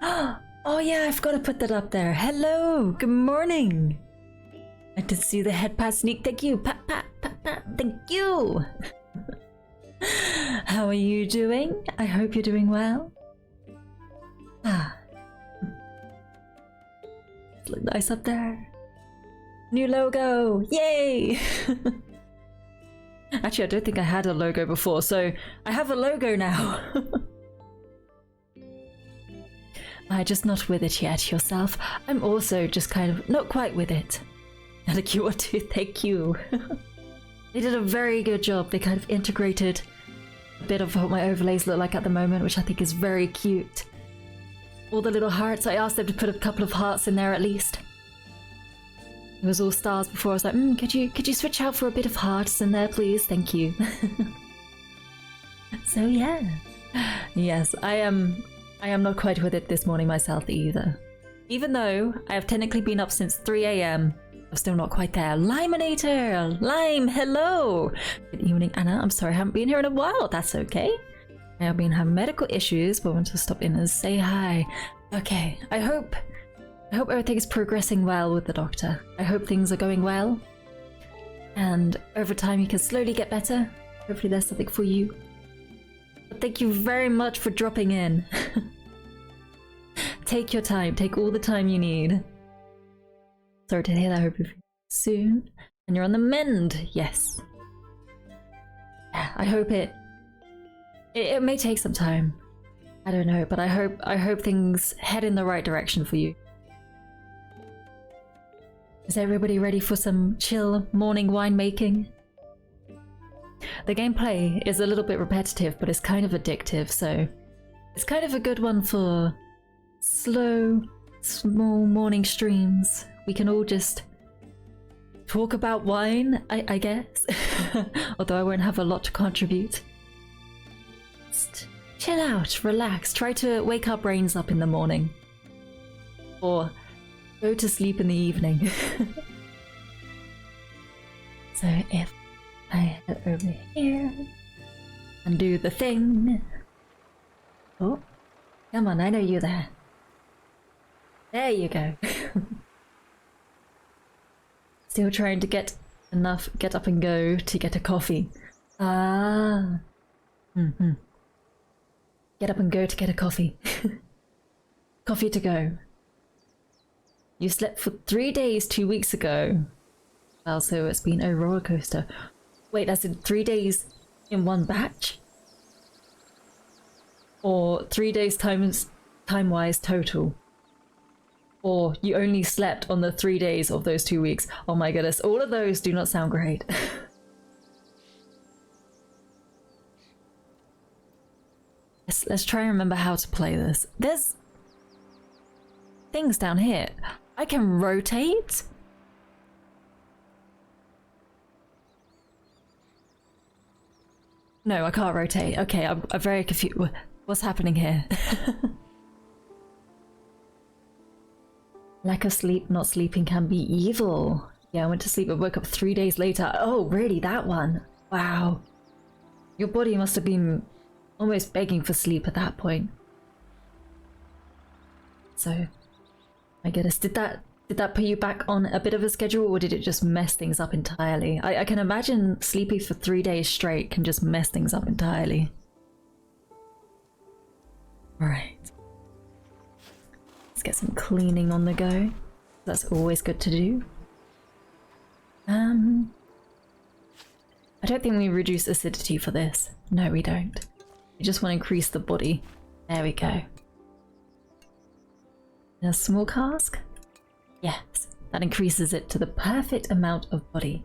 Oh yeah, I forgot to put that up there. Hello, good morning. I did see the head pat sneak. Thank you. Pat, pat, pat, pat. Thank you. How are you doing? I hope you're doing well. Ah. Look nice up there. New logo! Yay! Actually, I don't think I had a logo before, so I have a logo now. I'm just not with it yet yourself. I'm also just kind of not quite with it. Like you want to, thank you. They did a very good job. They kind of integrated a bit of what my overlays look like at the moment, which I think is very cute. All the little hearts, I asked them to put a couple of hearts in there at least. It was all stars before. I was like, could you switch out for a bit of hearts in there, please? Thank you. So yeah. Yes, I am not quite with it this morning myself either. Even though I have technically been up since 3 AM, I'm still not quite there. Limeinator! Lime, hello! Good evening, Anna. I'm sorry I haven't been here in a while. That's okay. I have been having medical issues, but I want to stop in and say hi. Okay, I hope everything's progressing well with the doctor. I hope things are going well. And over time you can slowly get better. Hopefully there's something for you. But thank you very much for dropping in. Take your time. Take all the time you need. Sorry to hear that. I hope you're soon. And you're on the mend. Yes. Yeah, I hope it may take some time. I don't know, but I hope things head in the right direction for you. Is everybody ready for some chill morning winemaking? The gameplay is a little bit repetitive, but it's kind of addictive, so it's kind of a good one for slow, small morning streams. We can all just talk about wine, I guess. Although I won't have a lot to contribute. Just chill out, relax, try to wake our brains up in the morning. Or go to sleep in the evening. So if I head over here and do the thing. Oh, come on, I know you there. There you go. Still trying to get enough get up and go to get a coffee. Ah. Get up and go to get a coffee. Coffee to go. You slept for 3 days 2 weeks ago. Well, so it's been a roller coaster. Wait, that's in 3 days in one batch? Or 3 days time-wise total? Or you only slept on the 3 days of those 2 weeks? Oh my goodness, all of those do not sound great. Let's try and remember how to play this. There's things down here. I can rotate? No, I can't rotate. Okay, I'm very confused. What's happening here? Lack of sleep, not sleeping can be evil. Yeah, I went to sleep and woke up 3 days later. Oh, really? That one? Wow. Your body must have been almost begging for sleep at that point. So, my goodness, did that put you back on a bit of a schedule, or did it just mess things up entirely? I can imagine sleeping for 3 days straight can just mess things up entirely. Alright. Let's get some cleaning on the go. That's always good to do. I don't think we reduce acidity for this. No, we don't. We just want to increase the body. There we go. In a small cask? Yes, that increases it to the perfect amount of body.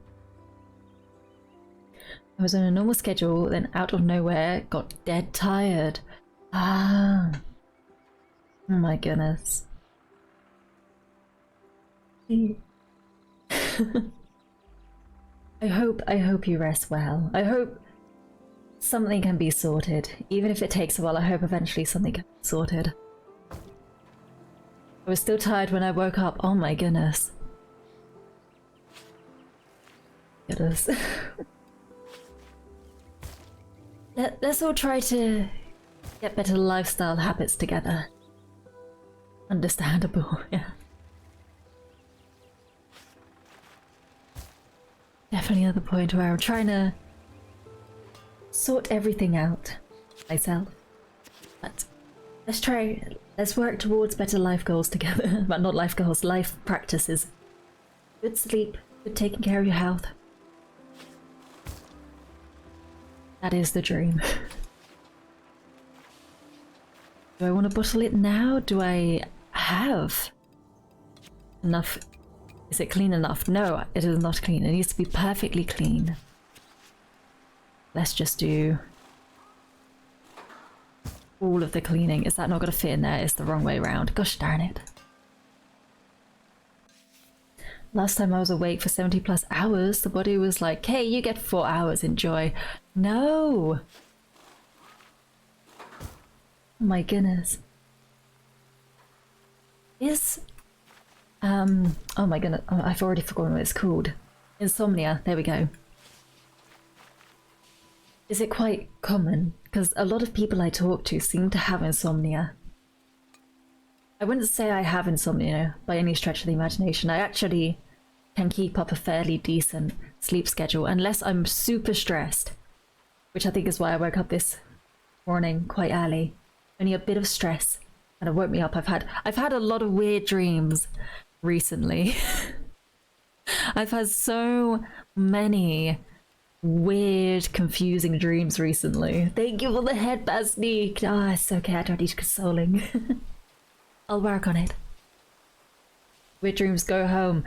I was on a normal schedule, then out of nowhere, got dead tired. Ah. Oh my goodness. I hope you rest well. I hope something can be sorted. Even if it takes a while, I hope eventually something can be sorted. I was still tired when I woke up. Oh my goodness. Goodness. Let's all try to get better lifestyle habits together. Understandable, yeah. Definitely at the point where I'm trying to sort everything out myself. But let's work towards better life goals together. But not life goals, life practices. Good sleep, good taking care of your health. That is the dream. Do I want to bottle it now? Do I have enough? Is it clean enough? No, it is not clean. It needs to be perfectly clean. Let's just do all of the cleaning. Is that not going to fit in there? It's the wrong way around. Gosh darn it. Last time I was awake for 70 plus hours, the body was like, hey, you get 4 hours, enjoy. No! Oh my goodness. Oh my goodness, oh, I've already forgotten what it's called. Insomnia, there we go. Is it quite common? Because a lot of people I talk to seem to have insomnia. I wouldn't say I have insomnia by any stretch of the imagination. I actually can keep up a fairly decent sleep schedule unless I'm super stressed, which I think is why I woke up this morning quite early. Only a bit of stress and it woke me up. I've had a lot of weird dreams recently. I've had so many weird, confusing dreams recently. Thank you for the headband sneak. Ah, it's okay, I don't need consoling. I'll work on it. Weird dreams, go home.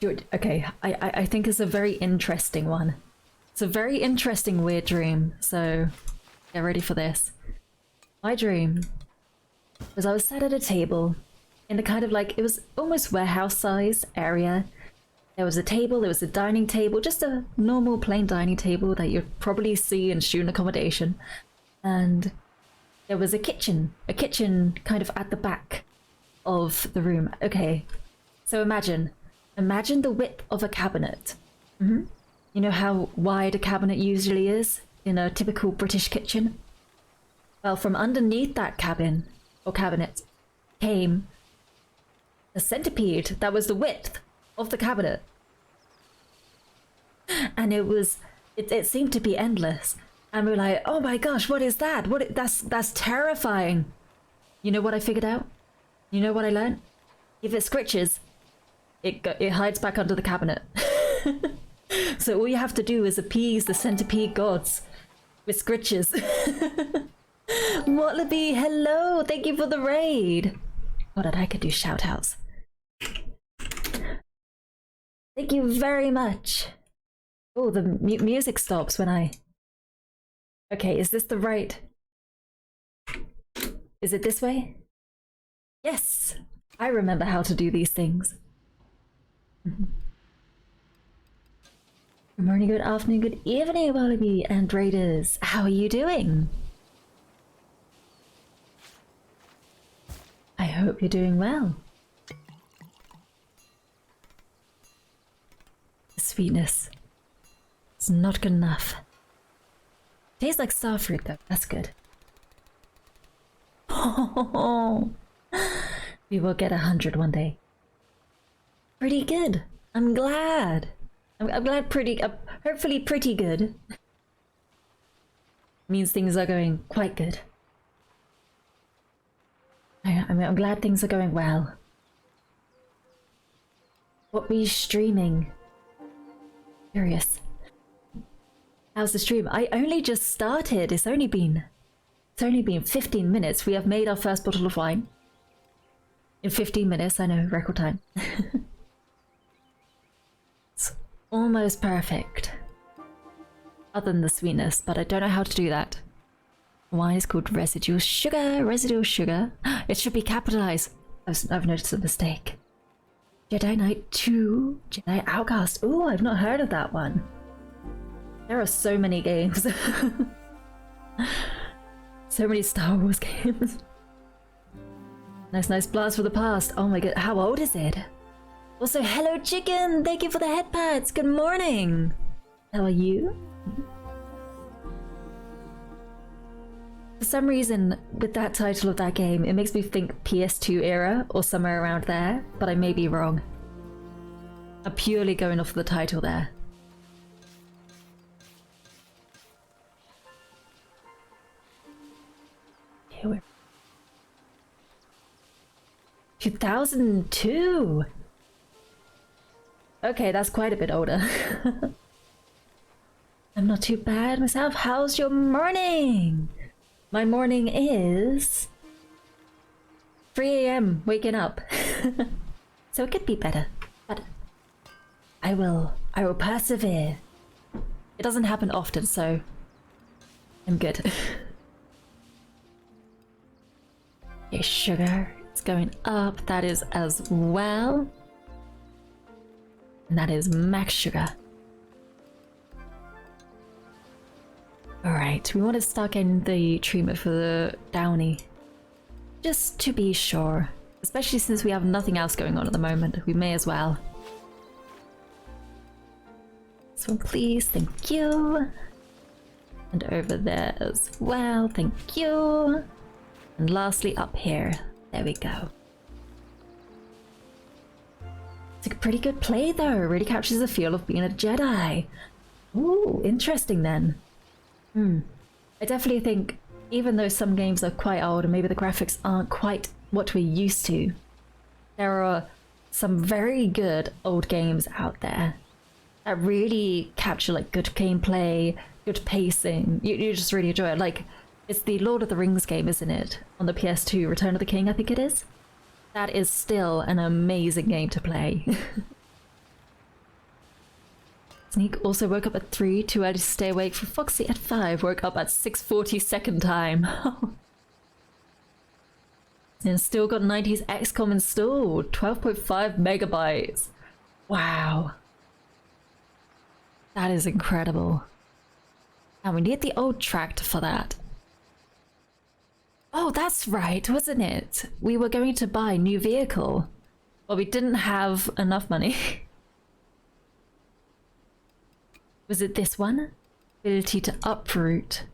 Okay, I think it's a very interesting one. It's a very interesting weird dream, so get ready for this. My dream was I was sat at a table in a kind of like, it was almost warehouse size area. There was a table, there was a dining table, just a normal plain dining table that you'd probably see in student accommodation. And there was a kitchen kind of at the back of the room. Okay, so imagine the width of a cabinet. You know how wide a cabinet usually is in a typical British kitchen? Well, from underneath that cabin, or cabinet, came a centipede that was the width of the cabinet. And it seemed to be endless. And we were like, oh my gosh, what is that? That's terrifying. You know what I figured out? You know what I learned? If it scritches, it hides back under the cabinet. So all you have to do is appease the centipede gods with scritches. Wallaby, hello! Thank you for the raid! Oh, that I could do shout-outs. Thank you very much. Oh, the music stops when I... Okay, is this the right... Is it this way? Yes! I remember how to do these things. Good morning, good afternoon, good evening, Wallaby and Raiders. How are you doing? I hope you're doing well. The sweetness. It's not good enough. Tastes like starfruit though, that's good. Oh, we will get 100 one day. Pretty good. I'm glad. I'm glad hopefully pretty good. Means things are going quite good. I'm glad things are going well. What were you streaming? Curious. How's the stream? I only just started. It's only been 15 minutes. We have made our first bottle of wine. In 15 minutes, I know, record time. It's almost perfect. Other than the sweetness, but I don't know how to do that. Wine is called residual sugar. Residual sugar. It should be capitalized. I've noticed a mistake. Jedi Knight 2. Jedi Outcast. Ooh, I've not heard of that one. There are so many games. So many Star Wars games. Nice blast for the past. Oh my god, how old is it? Also, hello chicken! Thank you for the head pats. Good morning. How are you? For some reason, with that title of that game, it makes me think PS2 era or somewhere around there, but I may be wrong. I'm purely going off the title there. Here we're 2002. Okay, that's quite a bit older. I'm not too bad myself. How's your morning? My morning is 3 a.m. waking up. So it could be better, but I will persevere. It doesn't happen often, so I'm good. Okay, sugar, it's going up. That is as well. And that is max sugar. Alright, we want to start getting the treatment for the downy. Just to be sure. Especially since we have nothing else going on at the moment. We may as well. This one please, thank you. And over there as well, thank you. And lastly up here. There we go. It's a pretty good play though. It really captures the feel of being a Jedi. Ooh, interesting then. I definitely think, even though some games are quite old and maybe the graphics aren't quite what we're used to, there are some very good old games out there that really capture like good gameplay, good pacing. You just really enjoy it. Like, it's the Lord of the Rings game, isn't it? On the PS2, Return of the King, I think it is. That is still an amazing game to play. Sneak also woke up at 3, too early to stay awake for Foxy at 5, woke up at 6:40 second time. And still got 90s XCOM installed, 12.5 megabytes. Wow. That is incredible. And we need the old tractor for that. Oh, that's right, wasn't it? We were going to buy a new vehicle, but we didn't have enough money. Was it this one? Ability to uproot.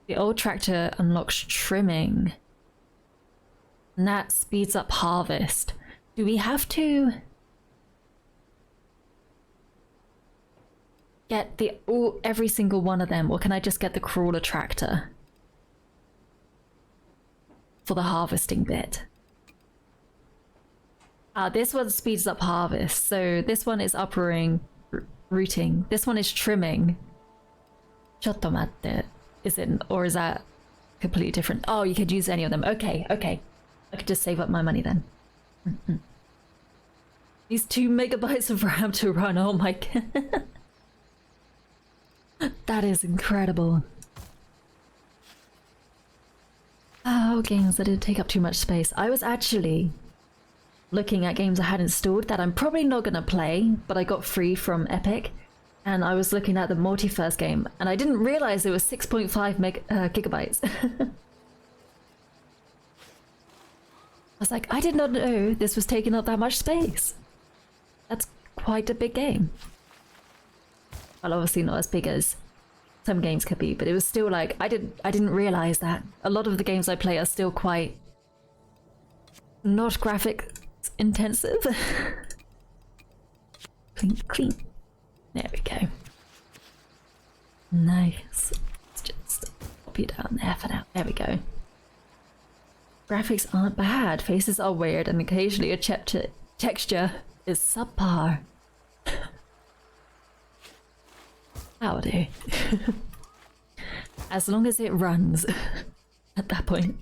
The old tractor unlocks trimming. And that speeds up harvest. Do we have to get the every single one of them, or can I just get the crawler tractor for the harvesting bit? This one speeds up harvest, so this one is uprooting. This one is trimming. Chotto matte. Is it, or is that completely different? Oh, you could use any of them. Okay, okay. I could just save up my money then. These 2 megabytes of RAM to run. Oh my god. That is incredible. Oh, games that didn't take up too much space. I was actually looking at games I had installed that I'm probably not gonna play, but I got free from Epic, and I was looking at the Multiverse game, and I didn't realize it was 6.5 gigabytes. I was like, I did not know this was taking up that much space. That's quite a big game. Well, obviously not as big as some games could be, but it was still like, I didn't realize that. A lot of the games I play are still quite not graphic intensive. Clean, clean. There we go. Nice. Let's just pop you down there for now. There we go. Graphics aren't bad. Faces are weird, and occasionally a texture is subpar. Howdy. As long as it runs at that point.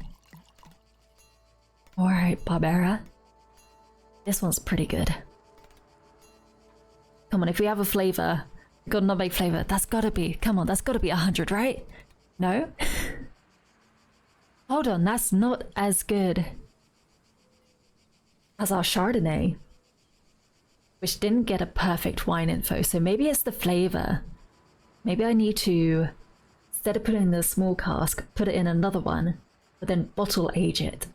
Alright, Barbara. This one's pretty good. Come on, if we have a flavor, we've got another big flavor. That's gotta be, come on, that's gotta be 100, right? No? Hold on, that's not as good as our Chardonnay, which didn't get a perfect wine info, so maybe it's the flavor. Maybe I need to, instead of putting it in the small cask, put it in another one, but then bottle age it.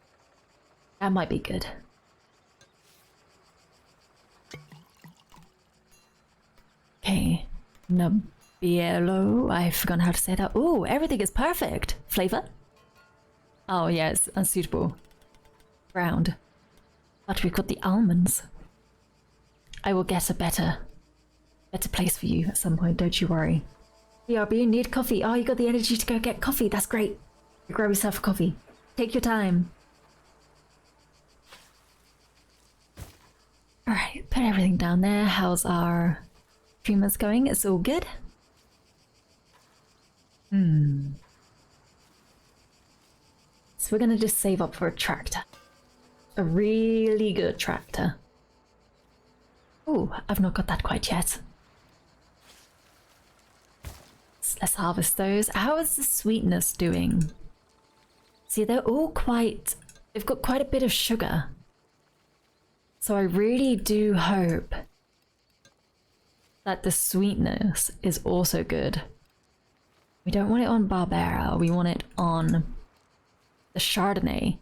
That might be good. Okay, Nebbiolo, I've forgotten how to say that. Ooh, everything is perfect. Flavor? Oh yeah, it's unsuitable ground. But we've got the almonds. I will get a better place for you at some point, don't you worry. BRB, you need coffee. Oh, you got the energy to go get coffee. That's great. Grab yourself a coffee. Take your time. Alright, put everything down there. How's our streamers going? It's all good? So we're gonna just save up for a tractor. A really good tractor. Oh, I've not got that quite yet. Let's harvest those. How is the sweetness doing? See, they're all they've got quite a bit of sugar. So I really do hope that the sweetness is also good. We don't want it on Barbera, we want it on the Chardonnay.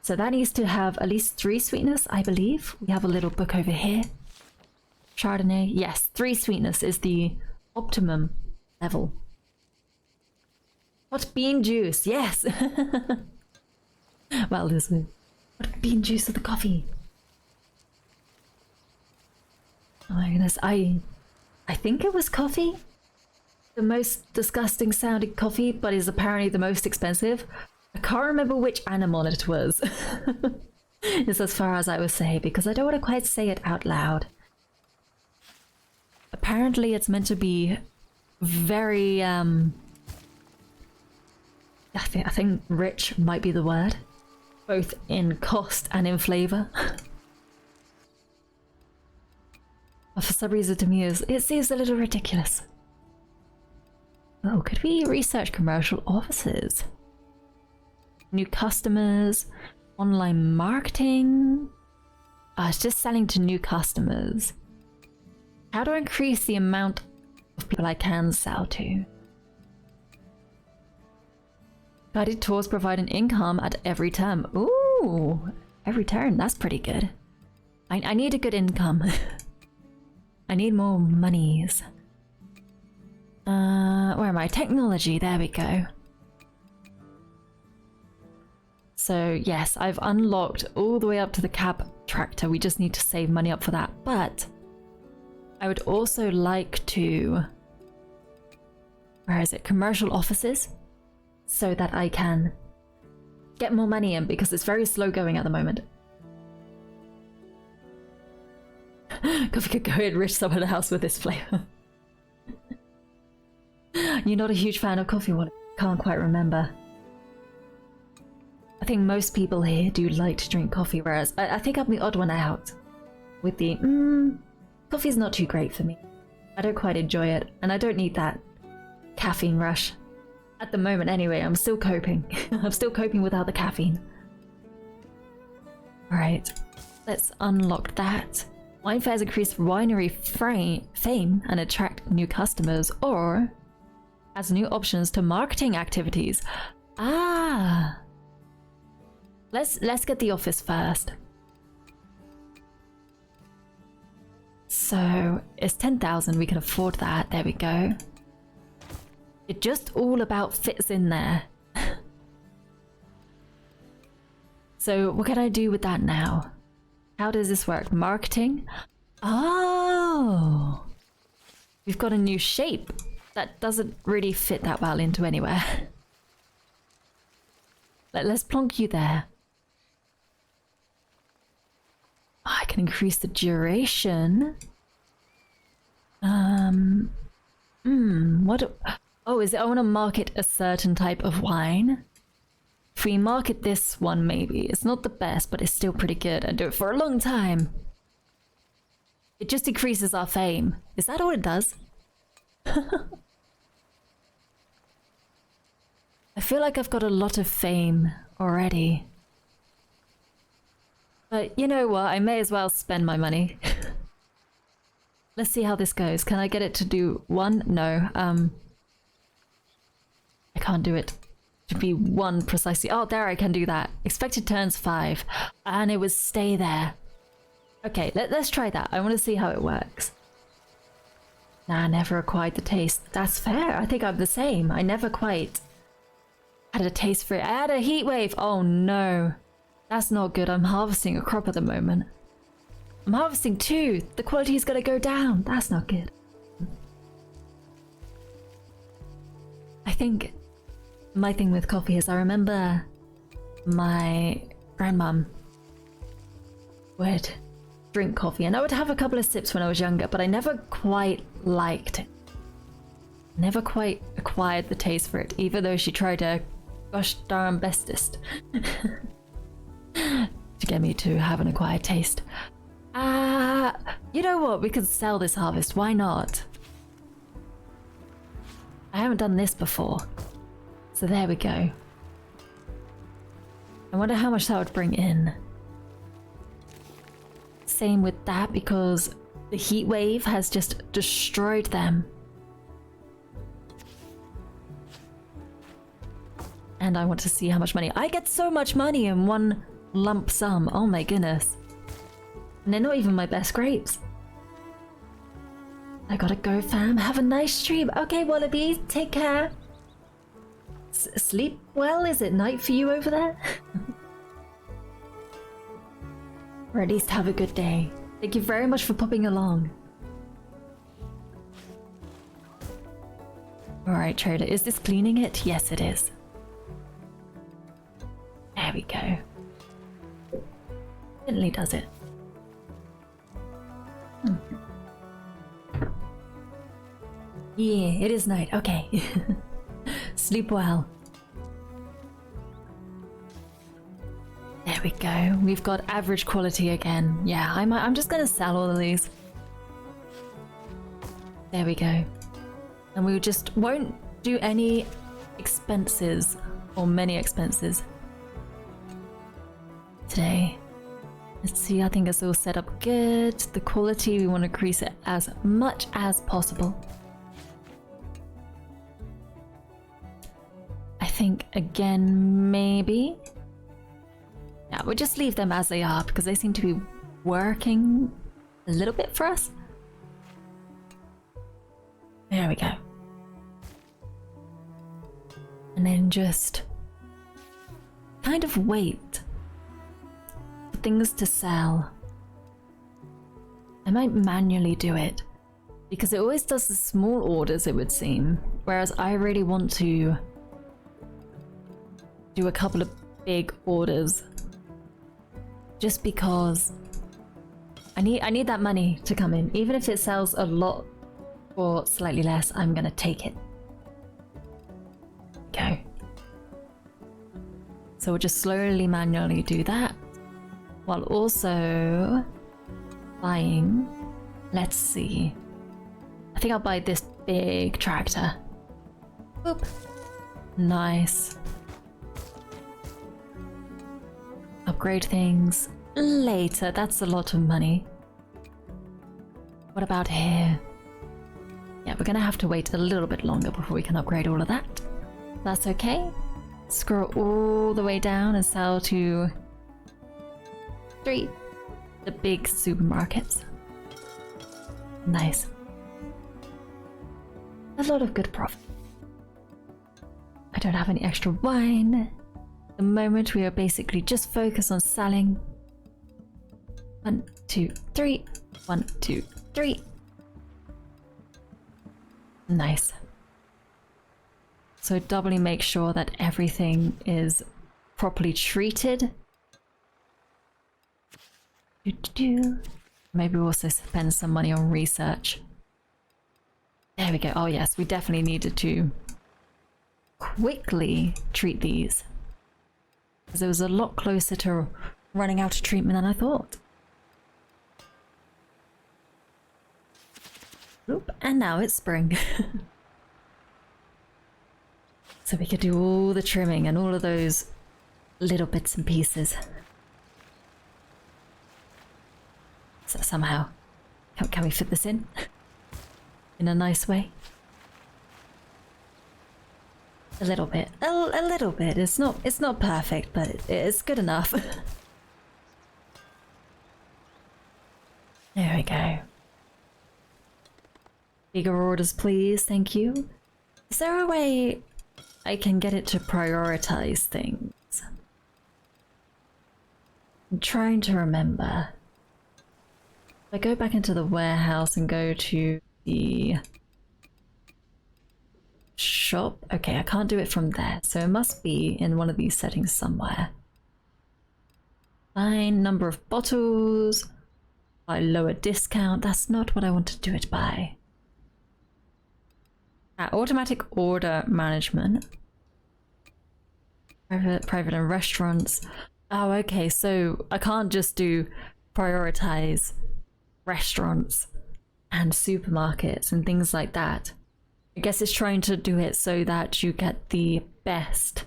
So that needs to have at least 3 sweetness, I believe. We have a little book over here. Chardonnay, yes, 3 sweetness is the optimum level. What bean juice? Yes. Well, this is what bean juice of the coffee. Oh my goodness, I think it was coffee. The most disgusting sounding coffee, but is apparently the most expensive. I can't remember which animal it was. It's as far as I will say, because I don't want to quite say it out loud. Apparently it's meant to be very I think rich might be the word, both in cost and in flavor. But for some reason to me it seems a little ridiculous. Oh, could we research commercial offices? New customers, online marketing. It's just selling to new customers. How do I increase the amount of people I can sell to? Guided tours provide an income at every term. Ooh, every turn. That's pretty good. I need a good income. I need more monies. Where am I? Technology. There we go. So yes, I've unlocked all the way up to the cab tractor. We just need to save money up for that. But I would also like to... Where is it? Commercial offices. So that I can get more money in, because it's very slow going at the moment. Coffee could go enrich someone else with this flavor. You're not a huge fan of coffee, what? Can't quite remember. I think most people here do like to drink coffee, whereas I think I'm the odd one out with the coffee's not too great for me. I don't quite enjoy it, and I don't need that caffeine rush. At the moment anyway, I'm still coping. I'm still coping without the caffeine. Alright, let's unlock that. Wine fairs increase winery fame and attract new customers, or as new options to marketing activities. Ah! Let's get the office first. So, it's 10,000, we can afford that. There we go. It just all about fits in there. So what can I do with that now? How does this work? Marketing? Oh! We've got a new shape that doesn't really fit that well into anywhere. Let's plonk you there. I can increase the duration. What? Oh, is it I want to market a certain type of wine? If we market this one, maybe. It's not the best, but it's still pretty good, and do it for a long time. It just increases our fame. Is that all it does? I feel like I've got a lot of fame already. But you know what? I may as well spend my money. Let's see how this goes. Can I get it to do 1? No. I can't do it to be 1 precisely. Oh, there I can do that. Expected turns 5. And it would stay there. Okay, let's try that. I want to see how it works. Nah, never acquired the taste. That's fair. I think I'm the same. I never quite Had a taste for it. I had a heat wave. Oh no. That's not good. I'm harvesting a crop at the moment. I'm harvesting 2. The quality's gonna go down. That's not good. I think my thing with coffee is I remember my grandmum would drink coffee and I would have a couple of sips when I was younger, but I never quite liked it. Never quite acquired the taste for it, even though she tried her gosh darn bestest to get me to have an acquired taste. You know what? We could sell this harvest. Why not? I haven't done this before. So there we go. I wonder how much that would bring in. Same with that, because the heat wave has just destroyed them. And I want to see how much money. I get so much money in one lump sum. Oh my goodness. And they're not even my best grapes. I gotta go, fam. Have a nice stream. Okay, Wallaby, take care. Sleep well? Is it night for you over there? Or at least have a good day. Thank you very much for popping along. Alright, trader. Is this cleaning it? Yes, it is. There we go. Gently does it. Yeah, it is night. Okay. Sleep well. There we go. We've got average quality again. Yeah, I'm just gonna sell all of these. There we go. And we just won't do any expenses or many expenses today. Let's see, I think it's all set up good. The quality, we want to increase it as much as possible. I think, again, maybe. Yeah, we'll just leave them as they are because they seem to be working a little bit for us. There we go. And then just kind of wait for things to sell. I might manually do it because it always does the small orders, it would seem. Whereas I really want to do a couple of big orders just because I need that money to come in. Even if it sells a lot or slightly less, I'm gonna take it. Okay. So we'll just slowly manually do that while also buying, let's see. I think I'll buy this big tractor. Boop. Nice. Upgrade things later. That's a lot of money. What about here? Yeah, we're gonna have to wait a little bit longer before we can upgrade all of that. That's okay. Scroll all the way down and sell to 3. The big supermarkets. Nice. A lot of good profit. I don't have any extra wine. At the moment we are basically just focused on selling. 1, 2, 3. 1, 2, 3. Nice. So doubly make sure that everything is properly treated. Maybe we'll also spend some money on research. There we go. Oh yes, we definitely needed to quickly treat these, because it was a lot closer to running out of treatment than I thought. Oop, and now it's spring. So we could do all the trimming and all of those little bits and pieces. So somehow, can we fit this in? In a nice way? A little bit. A little bit. It's not perfect, but it's good enough. There we go. Bigger orders, please. Thank you. Is there a way I can get it to prioritize things. I'm trying to remember. If I go back into the warehouse and go to the shop. Okay, I can't do it from there, so it must be in one of these settings somewhere. Fine, number of bottles. By lower discount. That's not what I want to do it by. Automatic order management. Private and restaurants. Oh, okay, so I can't just do prioritize restaurants and supermarkets and things like that. I guess it's trying to do it so that you get the best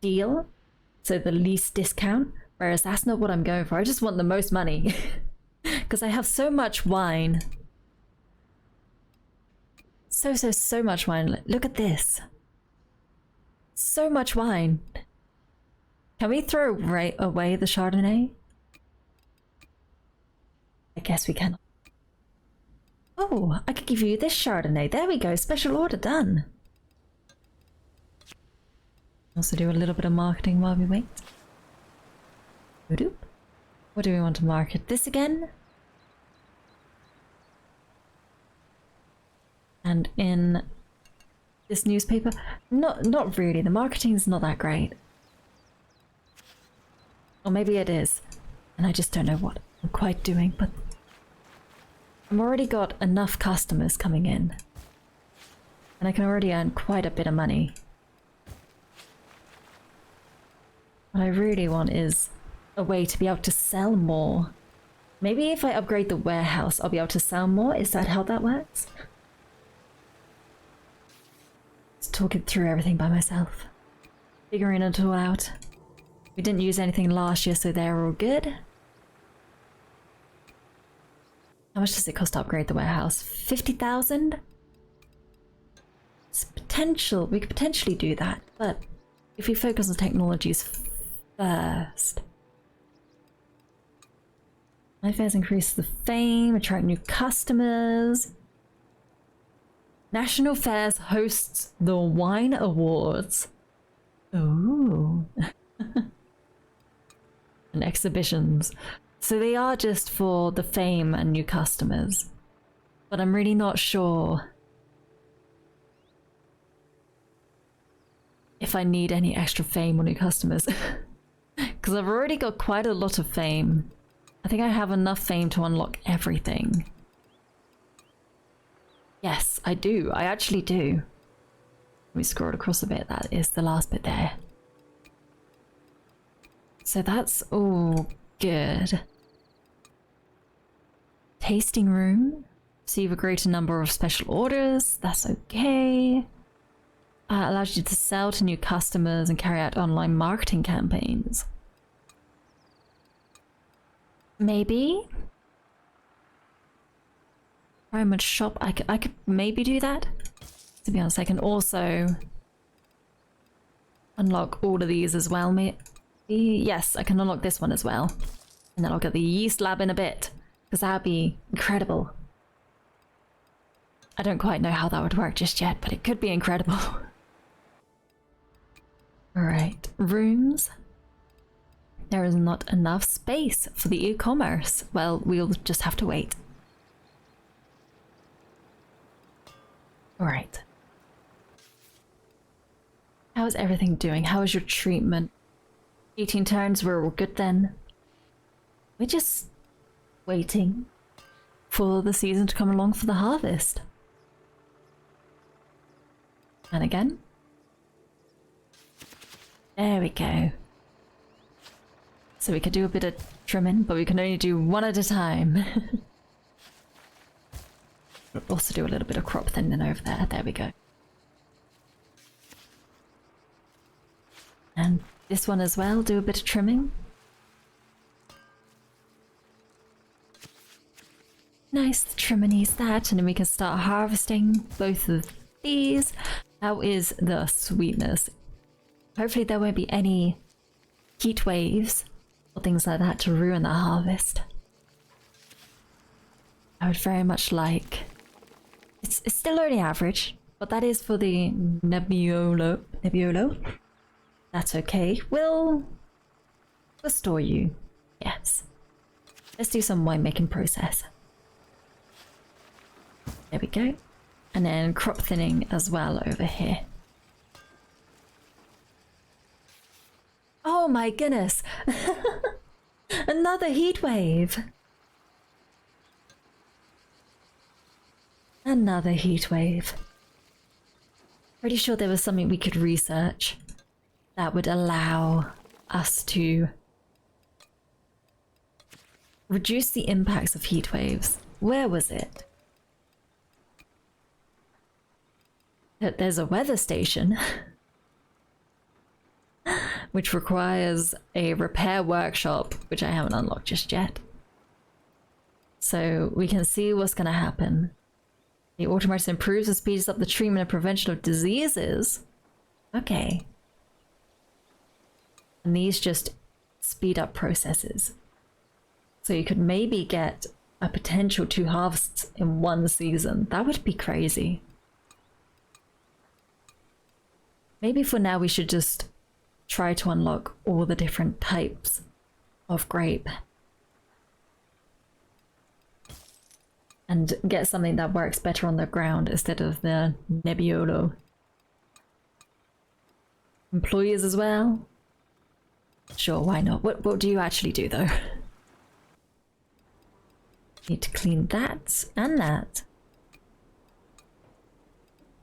deal, so the least discount, whereas that's not what I'm going for. I just want the most money because I have so much wine. So much wine. Look at this. So much wine. Can we throw away the Chardonnay? I guess we can. Oh, I could give you this Chardonnay. There we go. Special order done. Also do a little bit of marketing while we wait. What do we want to market? This again? And in this newspaper? Not really. The marketing's not that great. Or maybe it is. And I just don't know what I'm quite doing, but I've already got enough customers coming in. And I can already earn quite a bit of money. What I really want is a way to be able to sell more. Maybe if I upgrade the warehouse, I'll be able to sell more. Is that how that works? Just talking through everything by myself. Figuring it all out. We didn't use anything last year, so they're all good. How much does it cost to upgrade the warehouse? 50,000? It's potential. We could potentially do that, but if we focus on technologies first. Night fairs increase the fame, attract new customers. National Fairs hosts the Wine Awards. Ooh. And exhibitions. So they are just for the fame and new customers. But I'm really not sure if I need any extra fame or new customers. Because I've already got quite a lot of fame. I think I have enough fame to unlock everything. Yes, I do. I actually do. Let me scroll across a bit. That is the last bit there. So that's all good. Tasting room. Receive a greater number of special orders. That's okay. Allows you to sell to new customers and carry out online marketing campaigns. Maybe. Very much shop. I could maybe do that. To be honest, I can also unlock all of these as well. Yes, I can unlock this one as well. And then I'll get the yeast lab in a bit, because that would be incredible. I don't quite know how that would work just yet, but it could be incredible. Alright, rooms. There is not enough space for the e-commerce. Well, we'll just have to wait. Alright. How is everything doing? How is your treatment? 18 turns, we're all good then. We're just waiting for the season to come along for the harvest. And again. There we go. So we could do a bit of trimming, but we can only do one at a time. We'll also do a little bit of crop thinning over there. There we go. And this one as well, do a bit of trimming. Nice, the trimmer needs that, and then we can start harvesting both of these. How is the sweetness? Hopefully there won't be any heat waves or things like that to ruin the harvest. I would very much like... It's still only average. but that is for the Nebbiolo. Nebbiolo? That's okay. We'll store you. Yes. Let's do some winemaking process. There we go. And then crop thinning as well over here. Oh my goodness! Another heat wave! Another heat wave. Pretty sure there was something we could research that would allow us to reduce the impacts of heat waves. Where was it? There's a weather station which requires a repair workshop, which I haven't unlocked just yet. So we can see what's going to happen. The automatic improves and speeds up the treatment and prevention of diseases. Okay. And these just speed up processes. So you could maybe get a potential 2 harvests in one season. That would be crazy. Maybe for now we should just try to unlock all the different types of grape. And get something that works better on the ground instead of the Nebbiolo. Employees as well? Sure, why not? What do you actually do though? Need to clean that and that.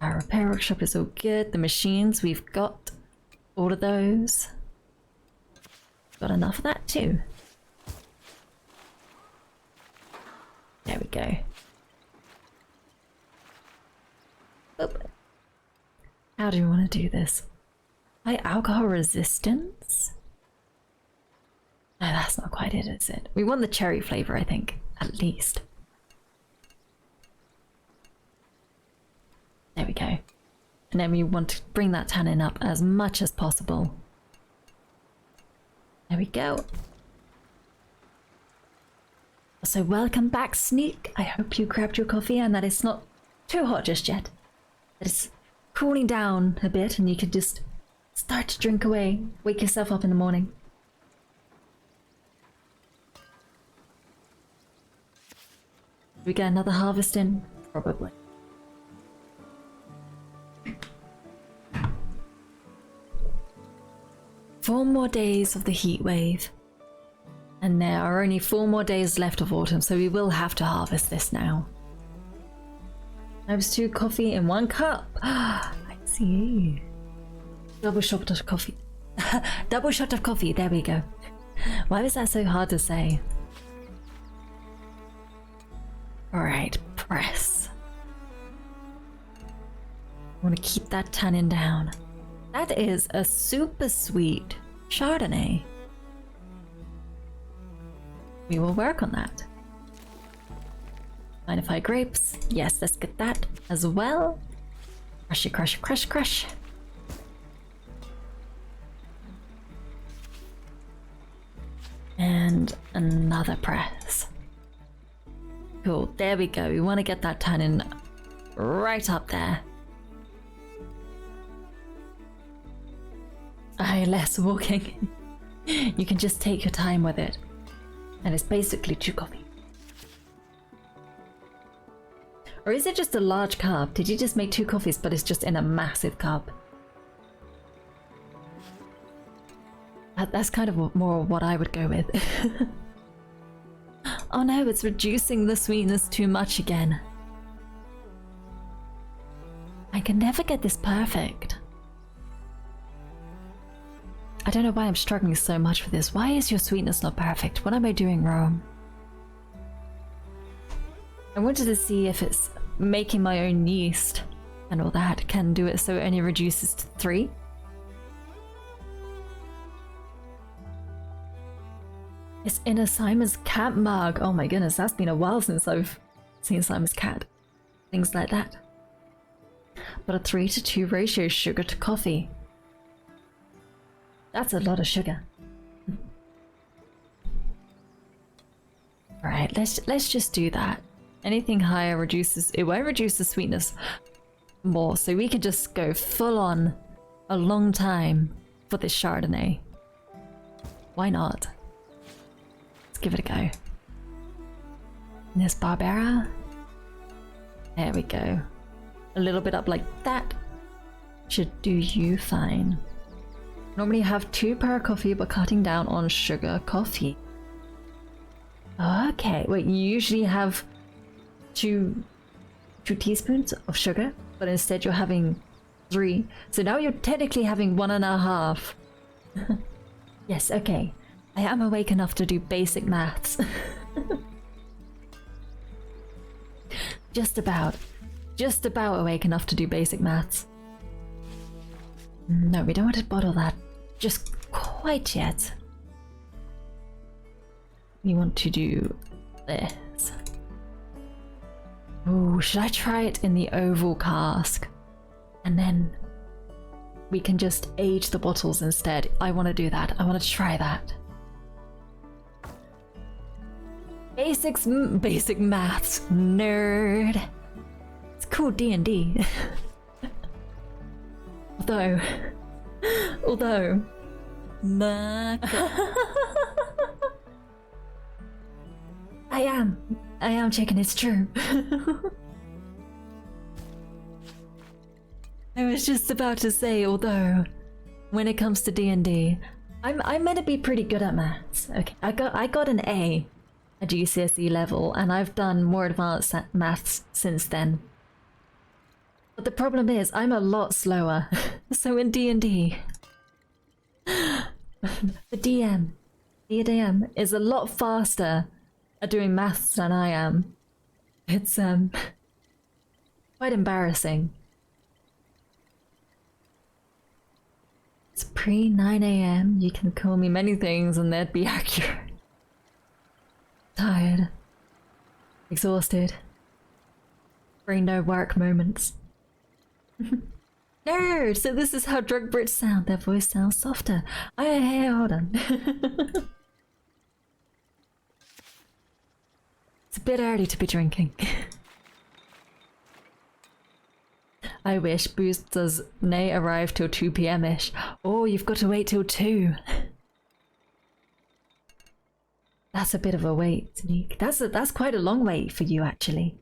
Our repair workshop is all good. The machines, we've got all of those. Got enough of that too. There we go. Oop. How do you want to do this? High alcohol resistance? No, that's not quite it, is it? We want the cherry flavor, I think, at least. There we go. And then we want to bring that tannin up as much as possible. There we go. So welcome back, Sneak. I hope you grabbed your coffee and that it's not too hot just yet. That it's cooling down a bit and you can just start to drink away. Wake yourself up in the morning. We get another harvest in? Probably. Four more days of the heat wave. And there are only 4 more days left of autumn, so we will have to harvest this now. I was 2 coffee in 1 cup. I see. Double shot of coffee. Double shot of coffee, there we go. Why was that so hard to say? Alright, press. I want to keep that tannin down. That is a super sweet Chardonnay. We will work on that. Magnified grapes. Yes, let's get that as well. Crush it, crush it, crush, crush. And another press. Cool, there we go. We want to get that tannin right up there. Aye, less walking. You can just take your time with it. And it's basically 2 coffee. Or is it just a large cup? Did you just make 2 coffees but it's just in a massive cup? That's kind of more what I would go with. Oh no, it's reducing the sweetness too much again. I can never get this perfect. I don't know why I'm struggling so much with this. Why is your sweetness not perfect? What am I doing wrong? I wanted to see if it's making my own yeast and all that can do it so it only reduces to 3. It's in a Simon's cat mug. Oh my goodness, that's been a while since I've seen Simon's cat. Things like that. But a 3:2 ratio sugar to coffee. That's a lot of sugar. Alright, let's just do that. Anything higher reduces, it won't reduce the sweetness. more, so we could just go full on a long time for this Chardonnay. Why not? Let's give it a go. This Barbera. There we go. A little bit up like that. Should do you fine. Normally have 2 per coffee, but cutting down on sugar coffee. Okay, wait, you usually have two teaspoons of sugar, but instead you're having 3. So now you're technically having 1.5. Yes, okay. I am awake enough to do basic maths. Just about awake enough to do basic maths. No, we don't want to bottle that just quite yet. We want to do this. Oh, should I try it in the oval cask? And then we can just age the bottles instead. I want to do that. I want to try that. Basic maths, nerd. It's cool D&D. Although, I am checking it's true. I was just about to say, although, when it comes to D&D, I'm meant to be pretty good at maths. Okay, I got an A at GCSE level, and I've done more advanced maths since then. But the problem is, I'm a lot slower. So in D&D, the DM is a lot faster at doing maths than I am. It's quite embarrassing. It's pre 9 AM. You can call me many things and they'd be accurate. Tired. Exhausted. Brain no work moments. No! So this is how drunk Brits sound. Their voice sounds softer. Hey, hold on. It's a bit early to be drinking. I wish booze does nay arrive till 2 PM-ish. Oh, you've got to wait till 2. That's a bit of a wait, Sneak. That's quite a long wait for you, actually.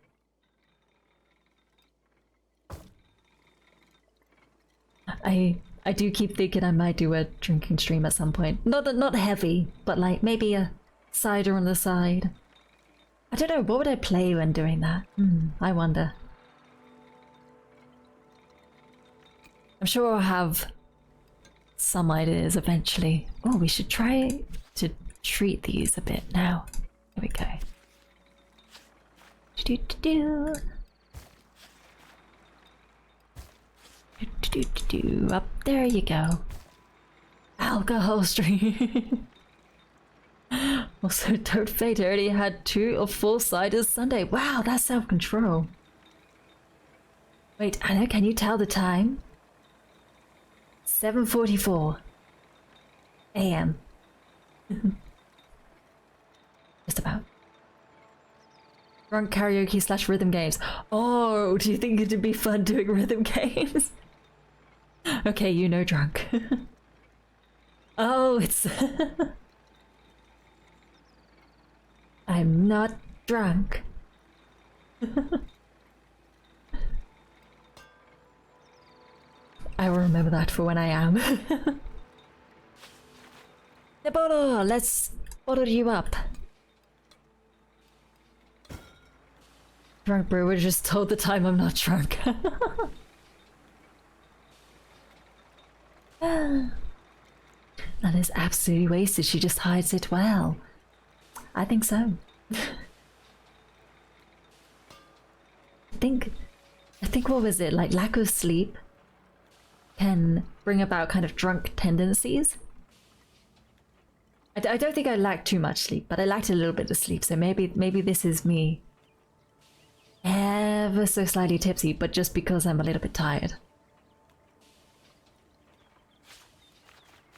I do keep thinking I might do a drinking stream at some point. Not heavy, but like maybe a cider on the side. I don't know, what would I play when doing that? I wonder. I'm sure I'll have some ideas eventually. Oh, we should try to treat these a bit now. Here we go. Up there you go. Alcohol stream. Also, Toad Fate already had 2 of 4 ciders Sunday. Wow, that's self-control. Wait, Anna, can you tell the time? 7:44 AM. Just about. Drunk karaoke / rhythm games. Oh, do you think it'd be fun doing rhythm games? Okay, you know drunk. Oh, it's... I'm not drunk. I will remember that for when I am. Neboro, let's bottle you up. Drunk brewer just told the time I'm not drunk. That is absolutely wasted. She just hides it well. I think so. I think what was it, like lack of sleep can bring about kind of drunk tendencies. I don't think I lacked too much sleep, but I lacked a little bit of sleep, so maybe this is me ever so slightly tipsy, but just because I'm a little bit tired.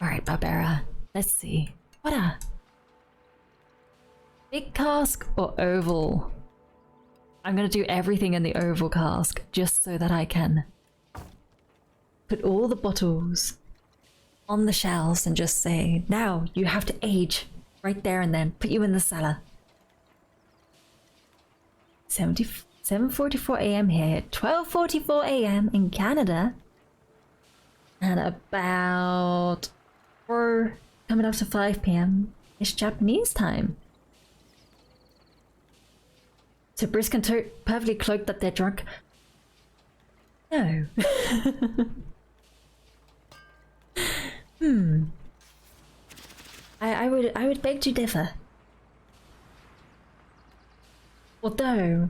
Alright, Barbera, let's see. What a... Big cask or oval? I'm gonna do everything in the oval cask, just so that I can put all the bottles on the shelves and just say, now you have to age right there and then. Put you in the cellar. 7:44 a.m. here, 12:44 a.m. in Canada, and about 4 coming up to 5 p.m. It's Japanese time. So Brisk and Tote perfectly cloaked that they're drunk. No. I would beg to differ. Although,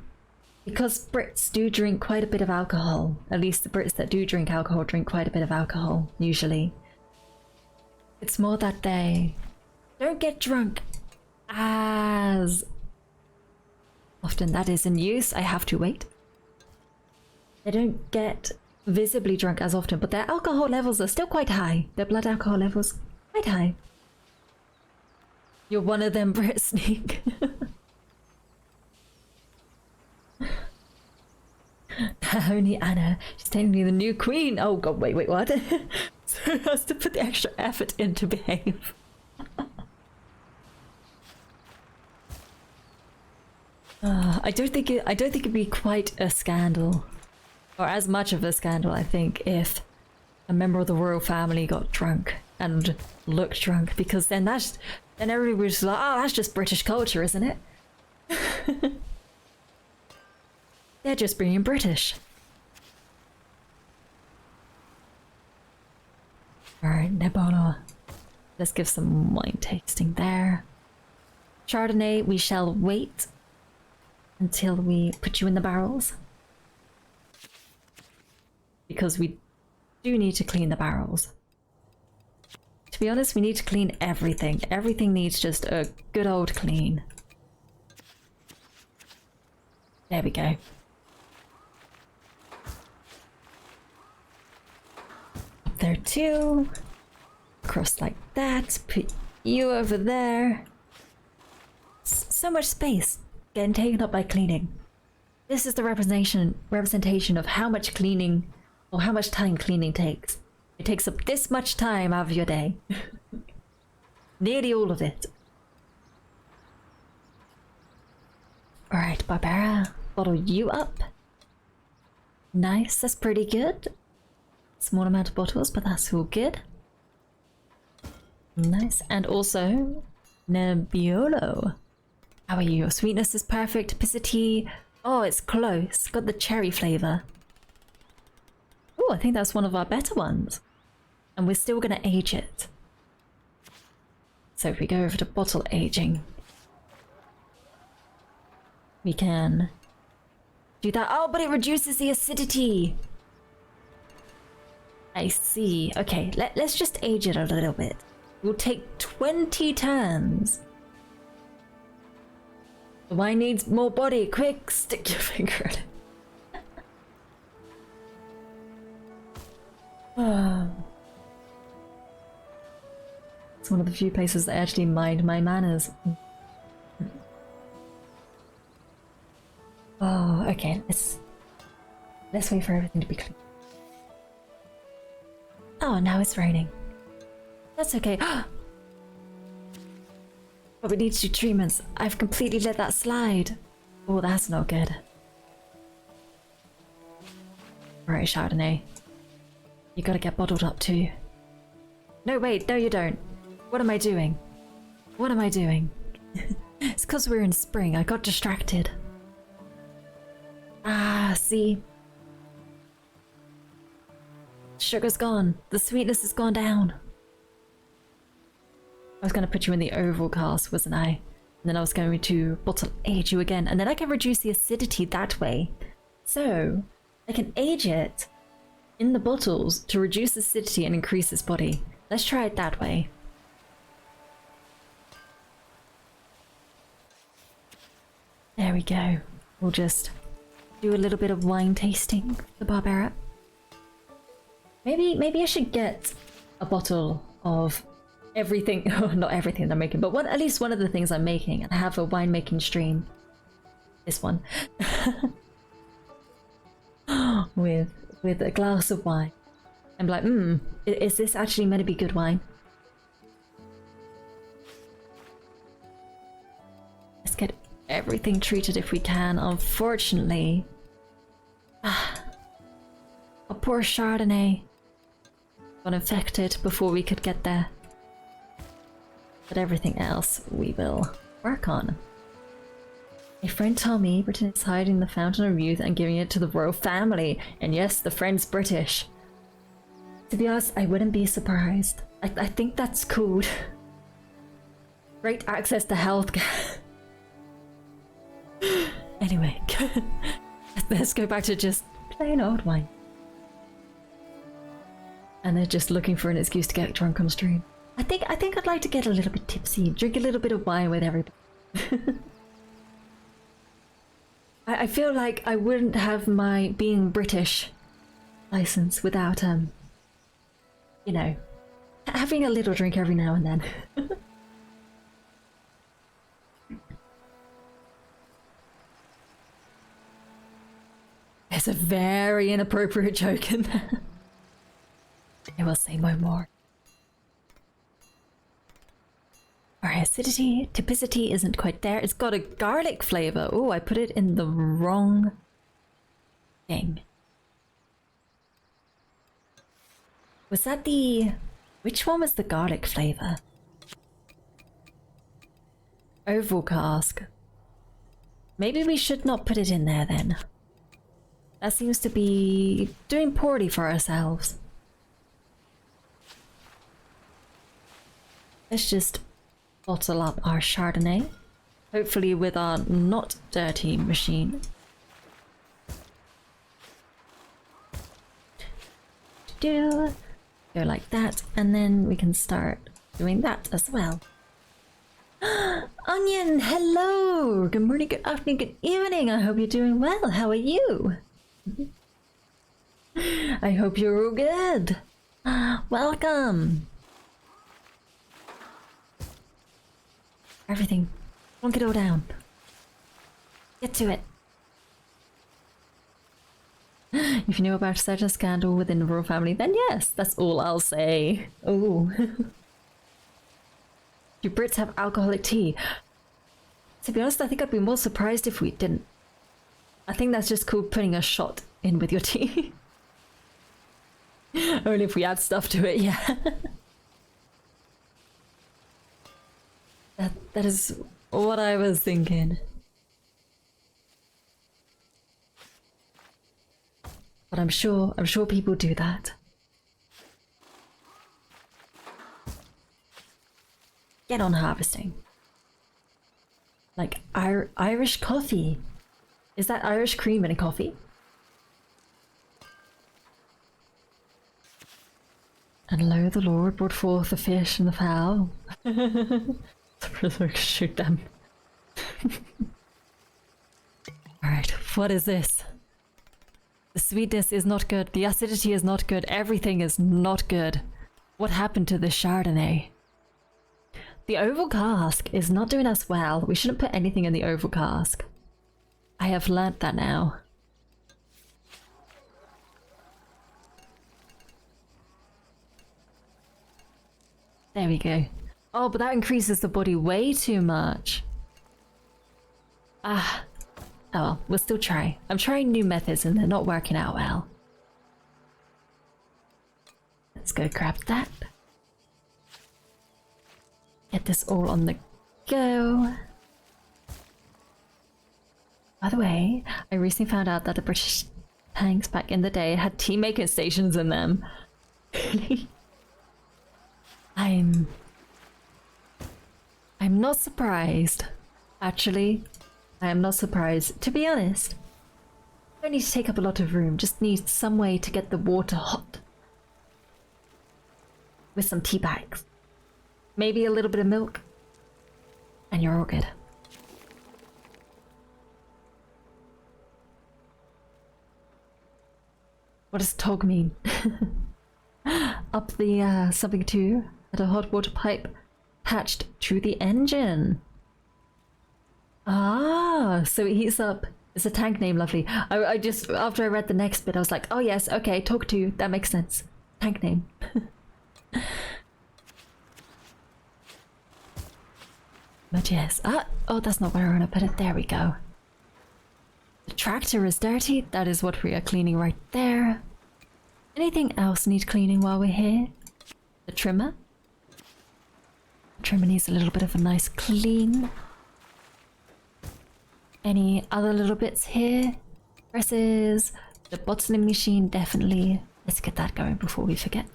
because Brits do drink quite a bit of alcohol, at least the Brits that do drink alcohol drink quite a bit of alcohol, usually. It's more that they don't get drunk as often. That is in use, I have to wait. They don't get visibly drunk as often, but their alcohol levels are still quite high. Their blood alcohol levels, quite high. You're one of them, Brit Sneak. Only Anna. She's technically the new queen. Oh god, wait, what? So has to put the extra effort in to behave. I don't think it'd be quite a scandal, or as much of a scandal, I think, if a member of the royal family got drunk and looked drunk, because then everybody was just like, oh, that's just British culture, isn't it? They're just being British. Alright, Nebano. Let's give some wine tasting there. Chardonnay, we shall wait until we put you in the barrels. Because we do need to clean the barrels. To be honest, we need to clean everything. Everything needs just a good old clean. There we go. Up there too. Cross like that. Put you over there. So much space getting taken up by cleaning. This is the representation of how much cleaning, or how much time cleaning takes. It takes up this much time out of your day. Nearly all of it. Alright, Barbara, bottle you up. Nice, that's pretty good. Small amount of bottles, but that's all good. Nice, and also Nebbiolo. How are you? Your sweetness is perfect. Pisity. Oh, it's close. Got the cherry flavor. Oh, I think that's one of our better ones. And we're still gonna age it. So if we go over to bottle aging, we can do that. Oh, but it reduces the acidity. I see. Okay, let's just age it a little bit. We'll take 20 turns. The wine needs more body. Quick, stick your finger in it. It's one of the few places that I actually mind my manners. Oh, okay. Let's wait for everything to be clean. Oh, now it's raining. That's okay. But we need to do treatments. I've completely let that slide. Oh, that's not good. Alright, Chardonnay. You gotta get bottled up too. No, wait, no you don't. What am I doing? What am I doing? It's because we're in spring. I got distracted. Ah, see? Sugar's gone. The sweetness has gone down. I was going to put you in the oval cast, wasn't I? And then I was going to bottle age you again. And then I can reduce the acidity that way. So, I can age it in the bottles to reduce acidity and increase its body. Let's try it that way. There we go. We'll just do a little bit of wine tasting for Barbara. Maybe I should get a bottle of everything, not everything I'm making, but at least one of the things I'm making, and have a winemaking stream. This one. with a glass of wine. I'm like, is this actually meant to be good wine? Let's get everything treated if we can. Unfortunately, a poor Chardonnay got infected before we could get there. But everything else we will work on. A friend told me Britain is hiding the Fountain of Youth and giving it to the royal family. And yes, the friend's British. To be honest, I wouldn't be surprised. I think that's cool. Great access to healthcare. Anyway, let's go back to just plain old wine. And they're just looking for an excuse to get drunk on stream. I think I'd like to get a little bit tipsy, drink a little bit of wine with everybody. I feel like I wouldn't have my being British license without you know, having a little drink every now and then. There's a very inappropriate joke in there. I will say no more. Our acidity, typicity isn't quite there. It's got a garlic flavor. Oh, I put it in the wrong thing. Was that the... Which one was the garlic flavor? Oval cask. Maybe we should not put it in there then. That seems to be doing poorly for ourselves. Let's just bottle up our Chardonnay, hopefully with our not dirty machine. Go like that, and then we can start doing that as well. Onion, hello! Good morning, good afternoon, good evening. I hope you're doing well. How are you? I hope you're all good. Welcome. Everything. Plonk it all down. Get to it. If you knew about such a scandal within the royal family, then yes, that's all I'll say. Oh. You Brits have alcoholic tea. To be honest, I think I'd be more surprised if we didn't. I think that's just cool putting a shot in with your tea. Only if we add stuff to it, yeah. That is what I was thinking. But I'm sure people do that. Get on harvesting. Like Irish coffee. Is that Irish cream in a coffee? And lo, the Lord brought forth the fish and the fowl. Shoot them. Alright, what is this? The sweetness is not good, the acidity is not good, everything is not good. What happened to the Chardonnay? The oval cask is not doing us well. We shouldn't put anything in the oval cask. I have learnt that now. There we go. Oh, but that increases the body way too much. Ah. Oh well, we'll still try. I'm trying new methods and they're not working out well. Let's go grab that. Get this all on the go. By the way, I recently found out that the British tanks back in the day had tea making stations in them. I'm not surprised. Actually, I am not surprised. To be honest, don't need to take up a lot of room. Just need some way to get the water hot. With some tea bags. Maybe a little bit of milk. And you're all good. What does tog mean? Up the something to at a hot water pipe attached to the engine. Ah, so it heats up. It's a tank name, lovely. I just, after I read the next bit, I was like, oh yes, okay, talk to, that makes sense. tank name. But yes. Oh, that's not where I want to put it. There we go. The tractor is dirty. That is what we are cleaning right there. Anything else need cleaning while we're here? The trimmer. The trimmer needs a little bit of a nice clean. Any other little bits here? Presses. The bottling machine, definitely. Let's get that going before we forget.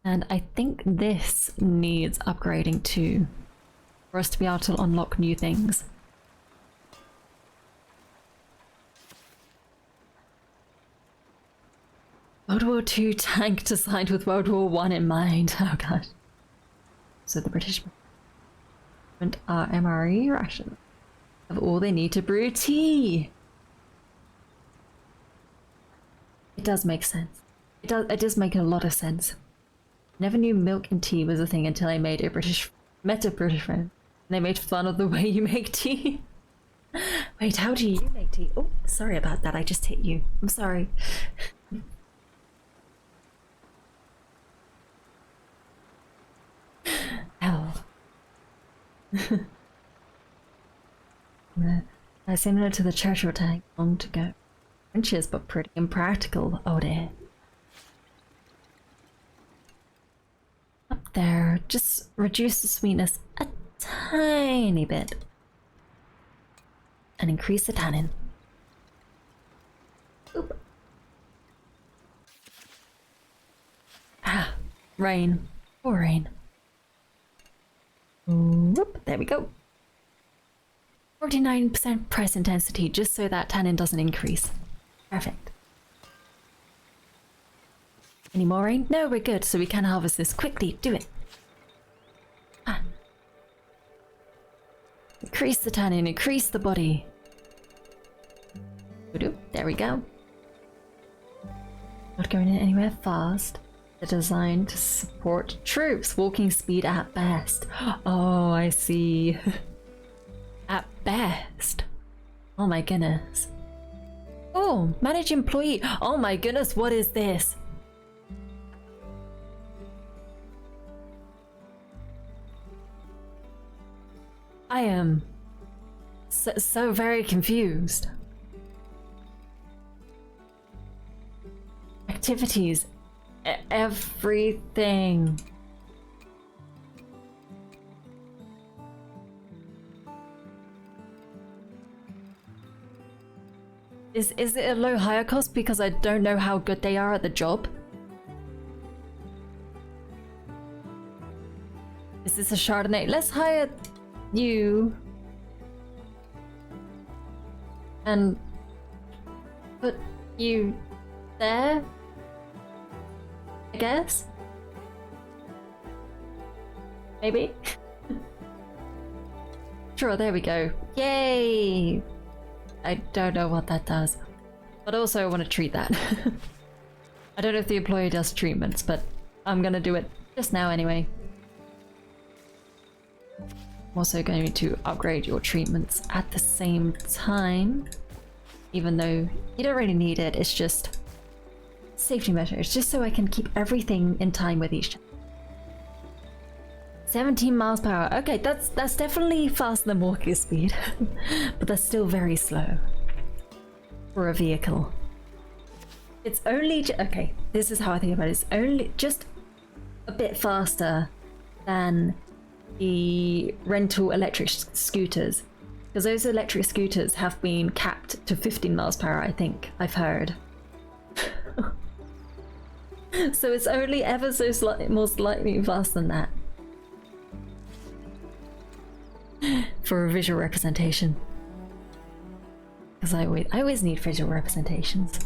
And I think this needs upgrading too, for us to be able to unlock new things. World War II tank designed with World War I in mind. Oh god. So the British are MRE ration of all they need to brew tea. It does make sense. It does make a lot of sense. Never knew milk and tea was a thing until I met a British friend. And they made fun of the way you make tea. Wait, how do you make tea? Oh, sorry about that. I just hit you. I'm sorry. Hell. Similar to the Churchill tank long to go. Inches, but pretty impractical. Oh dear. Up there, just reduce the sweetness a tiny bit. And increase the tannin. Oop. Ah, rain. Poor rain. Whoop, there we go. 49% press intensity, just so that tannin doesn't increase. Perfect. Any more rain? No, we're good, so we can harvest this quickly. Do it. Ah. Increase the tannin, increase the body. There we go. Not going in anywhere fast. They're designed to support troops. Walking speed at best. Oh, I see. At best. Oh my goodness. Oh, manage employee. Oh my goodness, what is this? I am so very confused. Activities. Everything. Is it a low hire cost because I don't know how good they are at the job? Is this a Chardonnay? Let's hire you and put you there, I guess? Maybe? Sure, there we go. Yay! I don't know what that does, but also I want to treat that. I don't know if the employee does treatments, but I'm gonna do it just now anyway. I'm also going to upgrade your treatments at the same time, even though you don't really need it. It's just safety measures, just so I can keep everything in time with each other. 17 miles per hour. Okay, that's definitely faster than walking speed, but that's still very slow for a vehicle. It's only okay. This is how I think about it. It's only just a bit faster than the rental electric scooters, because those electric scooters have been capped to 15 miles per hour. I think I've heard. So it's only ever so slightly more slightly faster than that. For a visual representation, because I always need visual representations.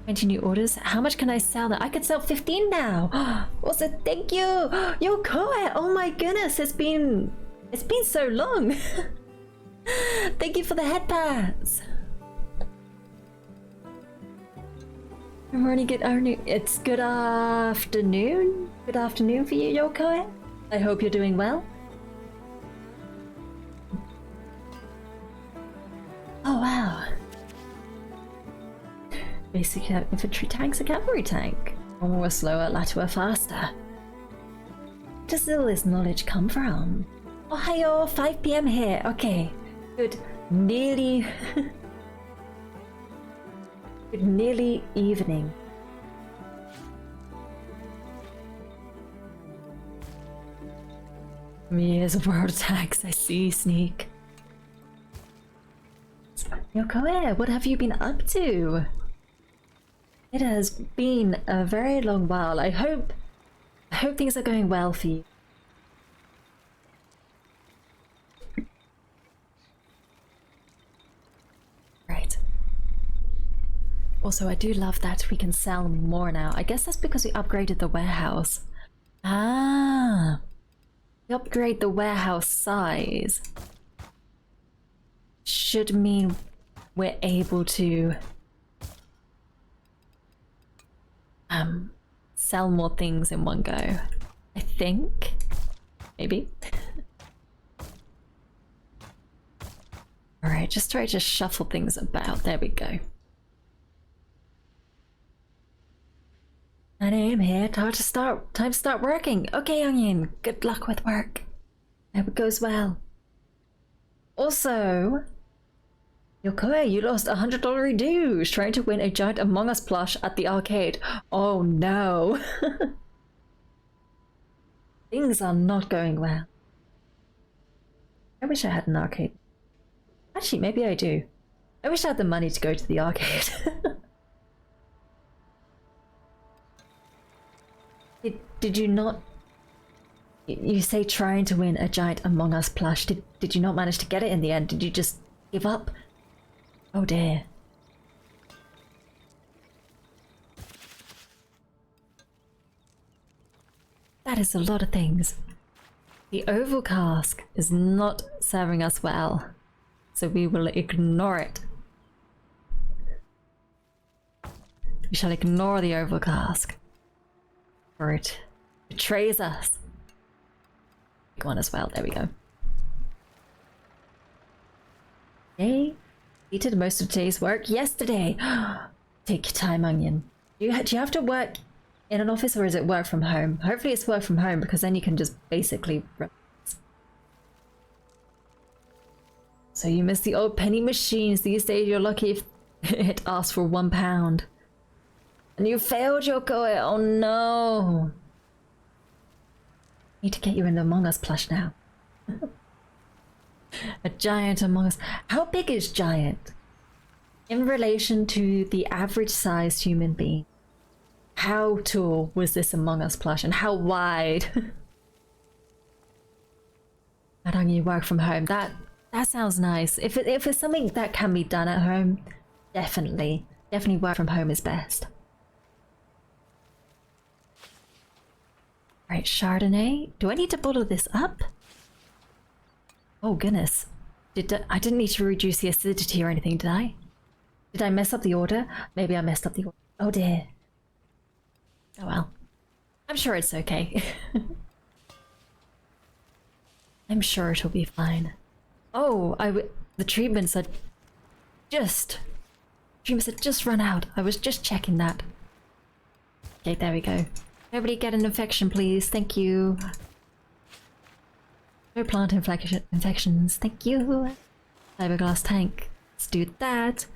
20 new orders. How much can I sell that? I could sell 15 now. Also, thank you. Yo, Koe. Oh my goodness, it's been so long. Thank you for the head pats. I'm already good. It's good afternoon. Good afternoon for you, Yoko. I hope you're doing well. Oh wow. Basically, infantry tank's a cavalry tank. One were slower, latter were faster. Where does all this knowledge come from? Ohio, 5 p.m. here. Okay, good. Nearly... good nearly evening. Years of world attacks, I see, Sneak. Yokoe, what have you been up to? It has been a very long while. I hope things are going well for you. Right. Also, I do love that we can sell more now. I guess that's because we upgraded the warehouse. Ah. We upgrade the warehouse size. Should mean we're able to sell more things in one go. I think. Maybe. Alright, just try to shuffle things about. There we go. 9 AM here, time to start working. Okay, Onion, good luck with work. I hope it goes well. Also, Yokoe, you lost $100 dues trying to win a giant Among Us plush at the arcade. Oh no. Things are not going well. I wish I had an arcade. Actually, maybe I do. I wish I had the money to go to the arcade. Did you not... You say trying to win a giant Among Us plush. Did you not manage to get it in the end? Did you just give up? Oh dear. That is a lot of things. The oval cask is not serving us well, so we will ignore it. We shall ignore the oval cask, for it betrays us. Big one as well, there we go. Yay. You did most of today's work yesterday. Take your time, Onion. Do you have to work in an office or is it work from home? Hopefully it's work from home because then you can just basically relax. So you miss the old penny machines. These days you're lucky if it asks for £1. And you failed, Yokoe. Oh no. Need to get you into Among Us plush now. A giant Among Us. How big is giant? In relation to the average sized human being. How tall was this Among Us plush and how wide? Why don't you work from home? That sounds nice. If it's something that can be done at home, definitely work from home is best. Right, Chardonnay. Do I need to bottle this up? Oh goodness. I didn't need to reduce the acidity or anything, did I? Did I mess up the order? Maybe I messed up the order. Oh dear. Oh well. I'm sure it's okay. I'm sure it'll be fine. Oh, the treatments had just run out. I was just checking that. Okay, there we go. Nobody get an infection, please. Thank you. No plant infections. Thank you. Fiberglass tank. Let's do that.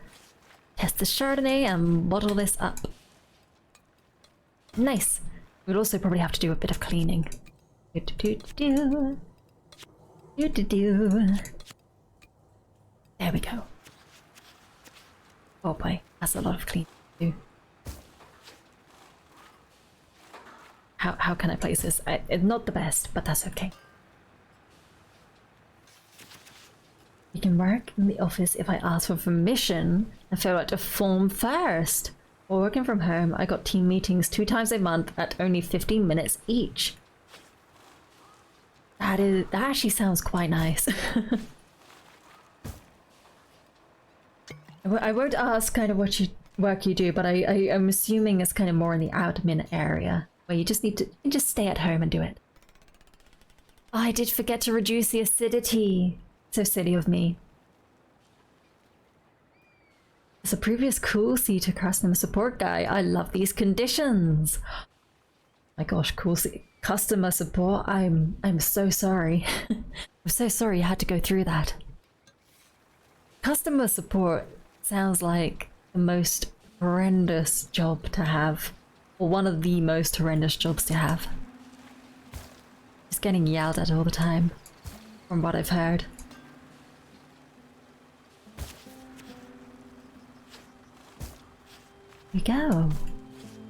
Test the Chardonnay and bottle this up. Nice. We'll also probably have to do a bit of cleaning. There we go. Oh boy, that's a lot of cleaning to do. How can I place this? It's not the best, but that's okay. You can work in the office if I ask for permission and fill out a form first. While working from home, I got team meetings 2 times a month at only 15 minutes each. That actually sounds quite nice. I won't ask kind of what work you do, but I'm assuming it's kind of more in the admin area where you just need to just stay at home and do it. Oh, I did forget to reduce the acidity. So silly of me. As a previous call seater customer support guy, I love these conditions. My gosh, customer support. I'm so sorry. I'm so sorry you had to go through that. Customer support sounds like the most horrendous job to have, or one of the most horrendous jobs to have. Just getting yelled at all the time, from what I've heard. Here we go.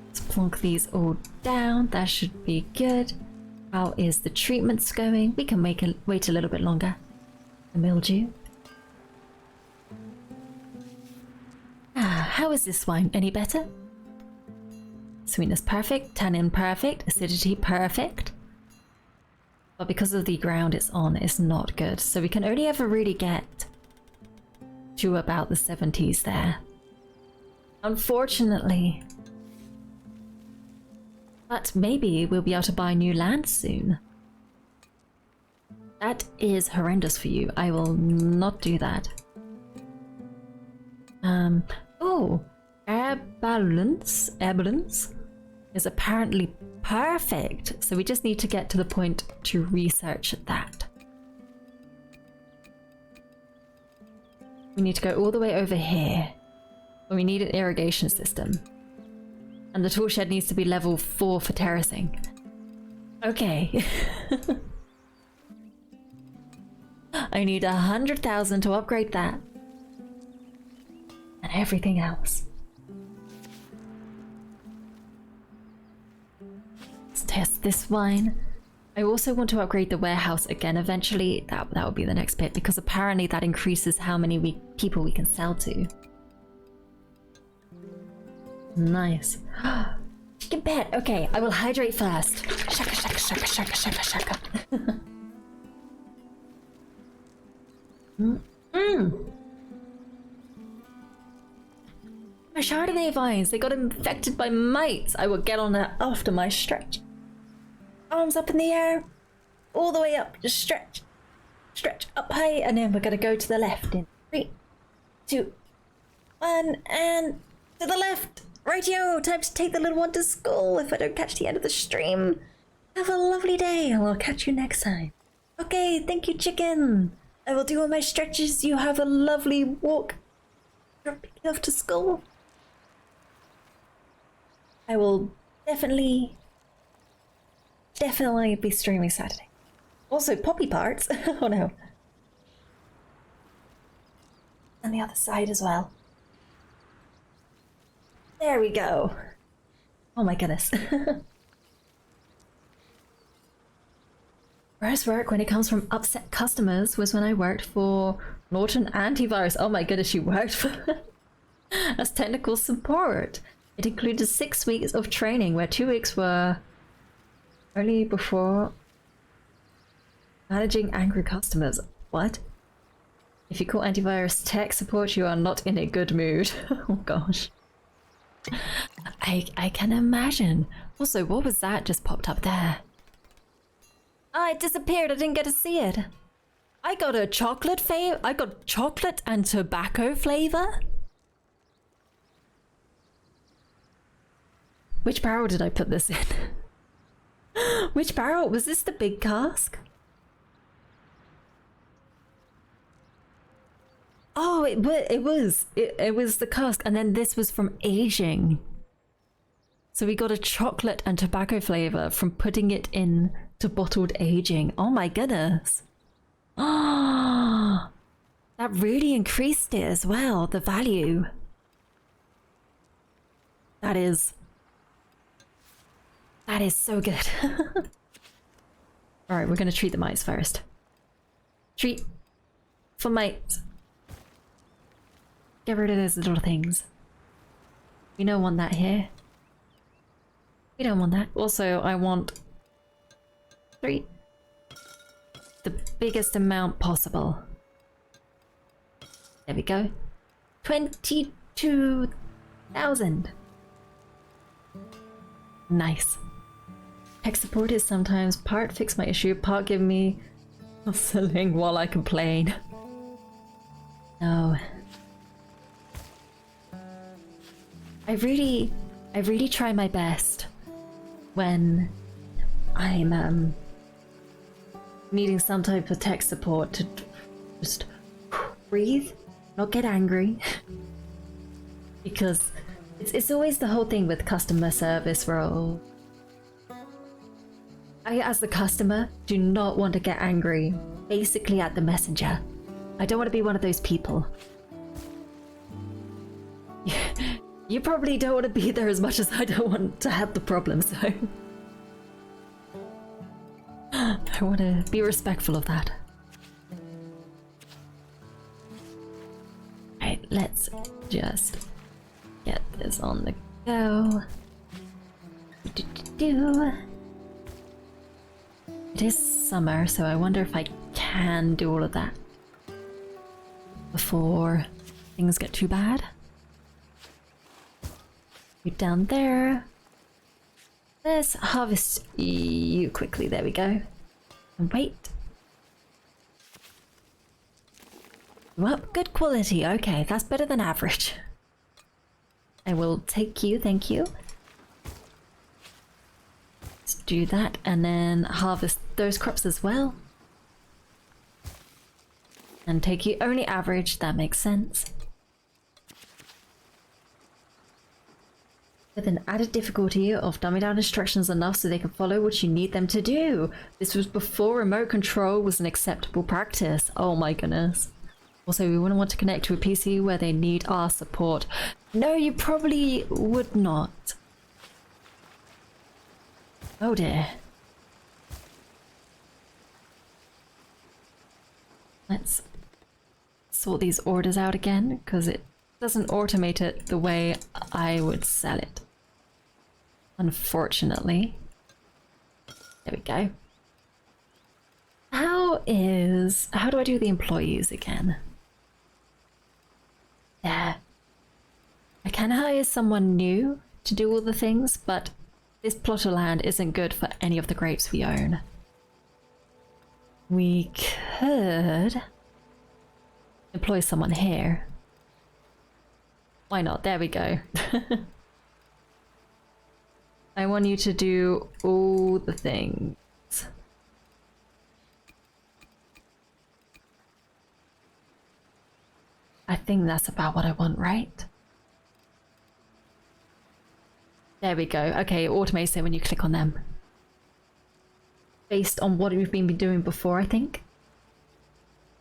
Let's plonk these all down. That should be good. How is the treatments going? We can wait a little bit longer. The mildew. How is this wine? Any better? Sweetness perfect, tannin perfect, acidity perfect. But because of the ground it's on, it's not good. So we can only ever really get to about the 70s there. Unfortunately. But maybe we'll be able to buy new land soon. That is horrendous for you. I will not do that. Oh, air balance is apparently perfect. So we just need to get to the point to research that. We need to go all the way over here. We need an irrigation system. And the tool shed needs to be level 4 for terracing. Okay. I need 100,000 to upgrade that. And everything else. Let's test this wine. I also want to upgrade the warehouse again eventually. That would be the next bit, because apparently that increases how many people we can sell to. Nice. Chicken pet. Okay, I will hydrate first. Shaka, shaka, shaka, shaka, shaka, shaka. My Chardonnay vines, they got infected by mites. I will get on that after my stretch. Arms up in the air, all the way up, just stretch. Stretch up high, and then we're gonna go to the left in 3, 2, 1, and to the left. Rightio, time to take the little one to school if I don't catch the end of the stream. Have a lovely day, and I'll catch you next time. Okay, thank you, chicken. I will do all my stretches. You have a lovely walk. You're picking off to school. I will definitely be streaming Saturday. Also, poppy parts. Oh no. And the other side as well. There we go. Oh my goodness. Worst work when it comes from upset customers was when I worked for Norton Antivirus. Oh my goodness, you worked for as technical support. It included 6 weeks of training, where 2 weeks were only before managing angry customers. What? If you call antivirus tech support, you are not in a good mood. Oh gosh. I can imagine. Also, what was that just popped up there? Ah, it disappeared. I didn't get to see it. I got a chocolate flavor. I got chocolate and tobacco flavor. Which barrel did I put this in? Which barrel? Was this the big cask? Oh, it was the cask, and then this was from aging. So we got a chocolate and tobacco flavor from putting it in to bottled aging. Oh my goodness. Ah, that really increased it as well, the value. That is so good. All right, we're gonna treat the mites first. Treat for mites. Get rid of those little things. We don't want that here. We don't want that. Also, I want 3. The biggest amount possible. There we go. 22,000. Nice. Tech support is sometimes part fix my issue, part give me hustling while I complain. No. really try my best when I'm needing some type of tech support to just breathe, not get angry. Because it's always the whole thing with customer service role. I, as the customer, do not want to get angry, basically at the messenger. I don't want to be one of those people. You probably don't want to be there as much as I don't want to have the problem, so... I want to be respectful of that. Right, let's just get this on the go. It is summer, so I wonder if I can do all of that before things get too bad. You down there. Let's harvest you quickly. There we go. And wait. Well, good quality. Okay, that's better than average. I will take you, thank you. Let's do that and then harvest those crops as well. And take you only average, that makes sense. With an added difficulty of dumbing down instructions enough so they can follow what you need them to do. This was before remote control was an acceptable practice. Oh my goodness. Also, we wouldn't want to connect to a PC where they need our support. No, you probably would not. Oh dear. Let's sort these orders out again, because it doesn't automate it the way I would sell it. Unfortunately. There we go. How do I do the employees again? There. I can hire someone new to do all the things, but this plot of land isn't good for any of the grapes we own. We could employ someone here. Why not? There we go. I want you to do all the things. I think that's about what I want, right? There we go. Okay, it automates it when you click on them. Based on what we've been doing before, I think.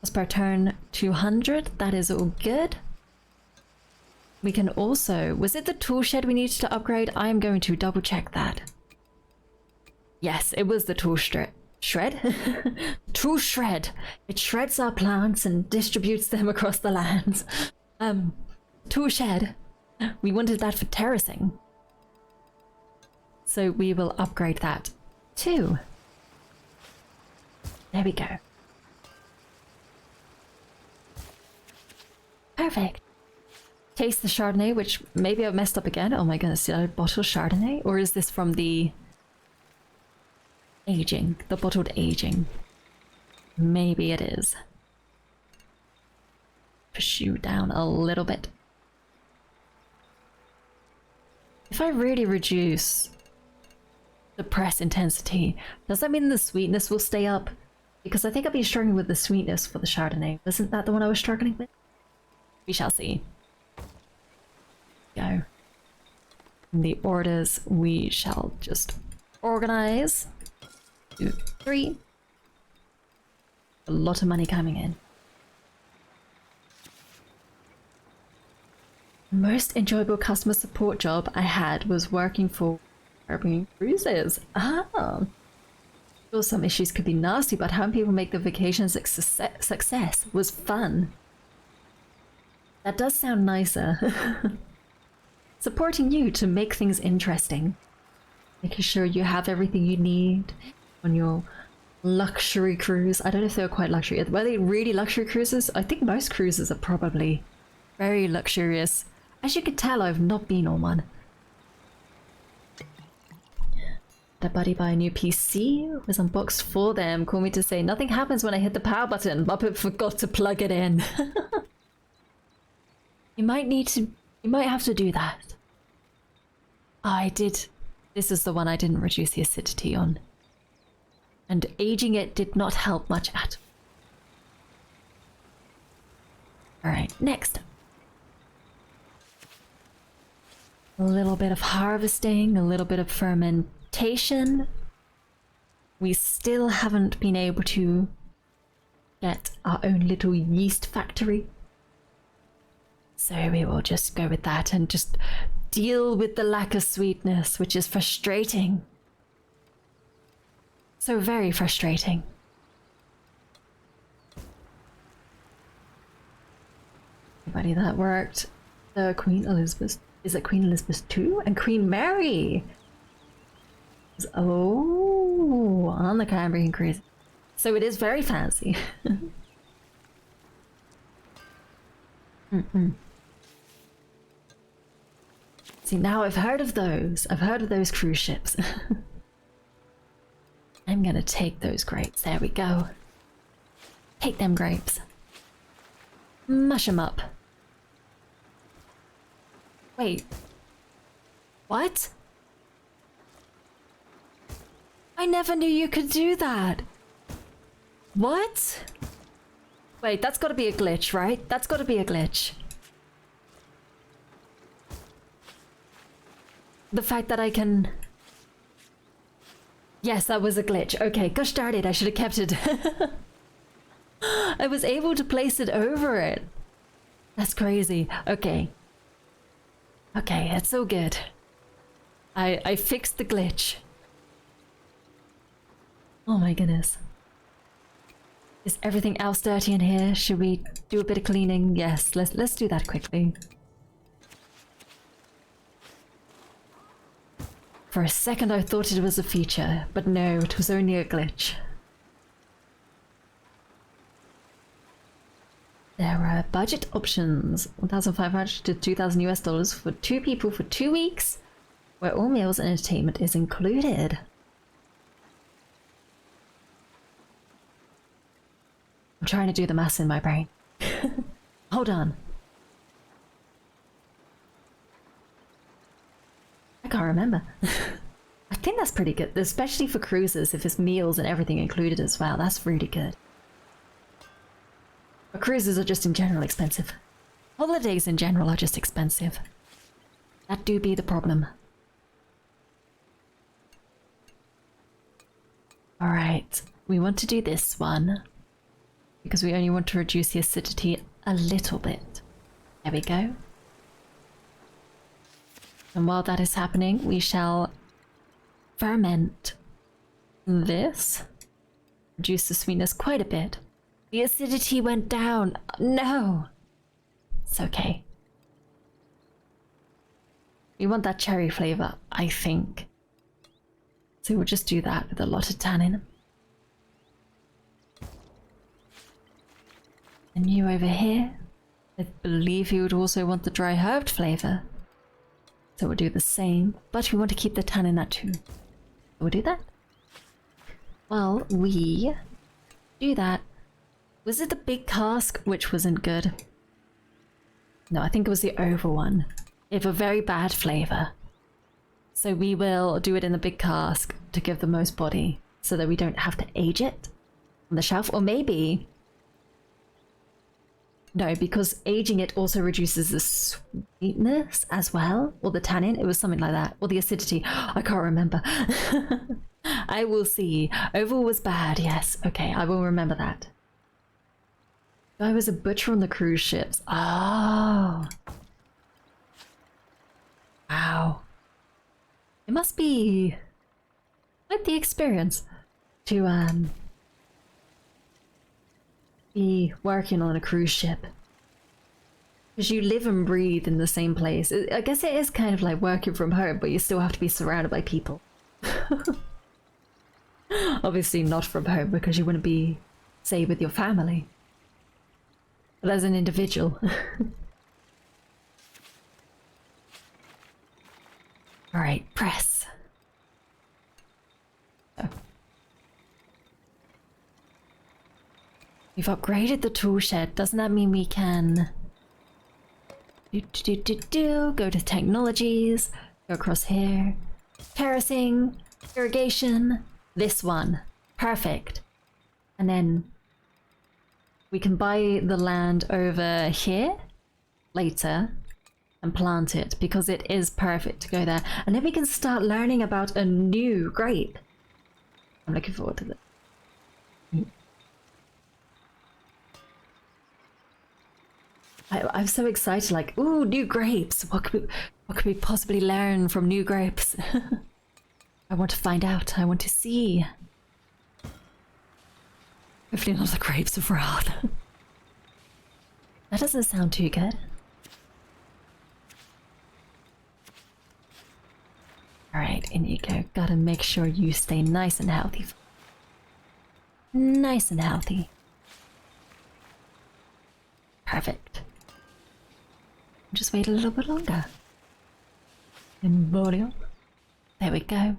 As per turn 200, that is all good. We can also... Was it the tool shed we needed to upgrade? I am going to double check that. Yes, it was the tool shred. Tool shred. It shreds our plants and distributes them across the lands. Tool shed. We wanted that for terracing. So we will upgrade that too. There we go. Perfect. Taste the Chardonnay, which maybe I've messed up again. Oh my goodness, did I bottle Chardonnay? Or is this from the aging? The bottled aging? Maybe it is. Push you down a little bit. If I really reduce the press intensity, does that mean the sweetness will stay up? Because I think I've been struggling with the sweetness for the Chardonnay. Wasn't that the one I was struggling with? We shall see. Go. In the orders we shall just organize. 2, 3. A lot of money coming in. The most enjoyable customer support job I had was working for Caribbean Cruises. Ah. Sure, some issues could be nasty, but helping people make their vacations a success was fun. That does sound nicer. Supporting you to make things interesting. Making sure you have everything you need on your luxury cruise. I don't know if they're quite luxury. Were they really luxury cruises? I think most cruises are probably very luxurious. As you can tell, I've not been on one. Did a buddy buy a new PC? Was unboxed for them. Call me to say nothing happens when I hit the power button. Muppet forgot to plug it in. You might have to do that. I did. This is the one I didn't reduce the acidity on. And aging it did not help much at all. Alright, next. A little bit of harvesting, a little bit of fermentation. We still haven't been able to get our own little yeast factory. So we will just go with that and just deal with the lack of sweetness, which is frustrating. So very frustrating. Everybody that worked. The Queen Elizabeth. Is it Queen Elizabeth II? And Queen Mary! Oh, on the Cambrian cruise. So it is very fancy. See, now I've heard of those. I've heard of those cruise ships. I'm gonna take those grapes. There we go. Take them grapes. Mush them up. Wait. What? I never knew you could do that. What? Wait, that's gotta be a glitch, right? That's gotta be a glitch. The fact that I can... Yes, that was a glitch. Okay, gosh darn it, I should have kept it. I was able to place it over it. That's crazy. Okay. Okay, it's so good. I fixed the glitch. Oh my goodness. Is everything else dirty in here? Should we do a bit of cleaning? Yes, let's do that quickly. For a second I thought it was a feature, but no, it was only a glitch. There are budget options, 1,500 to 2,000 US dollars for 2 people for 2 weeks, where all meals and entertainment is included. I'm trying to do the maths in my brain. Hold on. I can't remember. I think that's pretty good, especially for cruises, if it's meals and everything included as well. That's really good. But cruises are just in general expensive. Holidays in general are just expensive. That do be the problem. Alright, we want to do this one, because we only want to reduce the acidity a little bit. There we go. And while that is happening, we shall ferment this. Reduce the sweetness quite a bit. The acidity went down. No! It's okay. We want that cherry flavor, I think. So we'll just do that with a lot of tannin. And you over here, I believe you would also want the dry herbed flavor. So we'll do the same, but we want to keep the tannin at 2. We'll do that. Well, we do that. Was it the big cask which wasn't good? No, I think it was the oval one. It have a very bad flavor. So we will do it in the big cask to give the most body, so that we don't have to age it on the shelf. Or maybe... No, because aging it also reduces the sweetness as well. Or the tannin, it was something like that. Or the acidity, I can't remember. I will see. Oval was bad, yes. Okay, I will remember that. I was a butcher on the cruise ships. Oh. Wow. It must be quite the experience to be working on a cruise ship. Because you live and breathe in the same place. I guess it is kind of like working from home, but you still have to be surrounded by people. Obviously not from home, because you wouldn't be, say, with your family. But as an individual. Alright, press. So. We've upgraded the tool shed. Doesn't that mean we can go to technologies, Go across here. Terracing, irrigation, this one. Perfect. And then we can buy the land over here later and plant it because it is perfect to go there. And then we can start learning about a new grape. I'm looking forward to this. I'm so excited, like, ooh, new grapes. What could we possibly learn from new grapes? I want to find out. I want to see. Hopefully not the grapes of wrath. That doesn't sound too good. Alright, in you go. Gotta make sure you stay nice and healthy. Nice and healthy. Perfect. Just wait a little bit longer. In volume. There we go.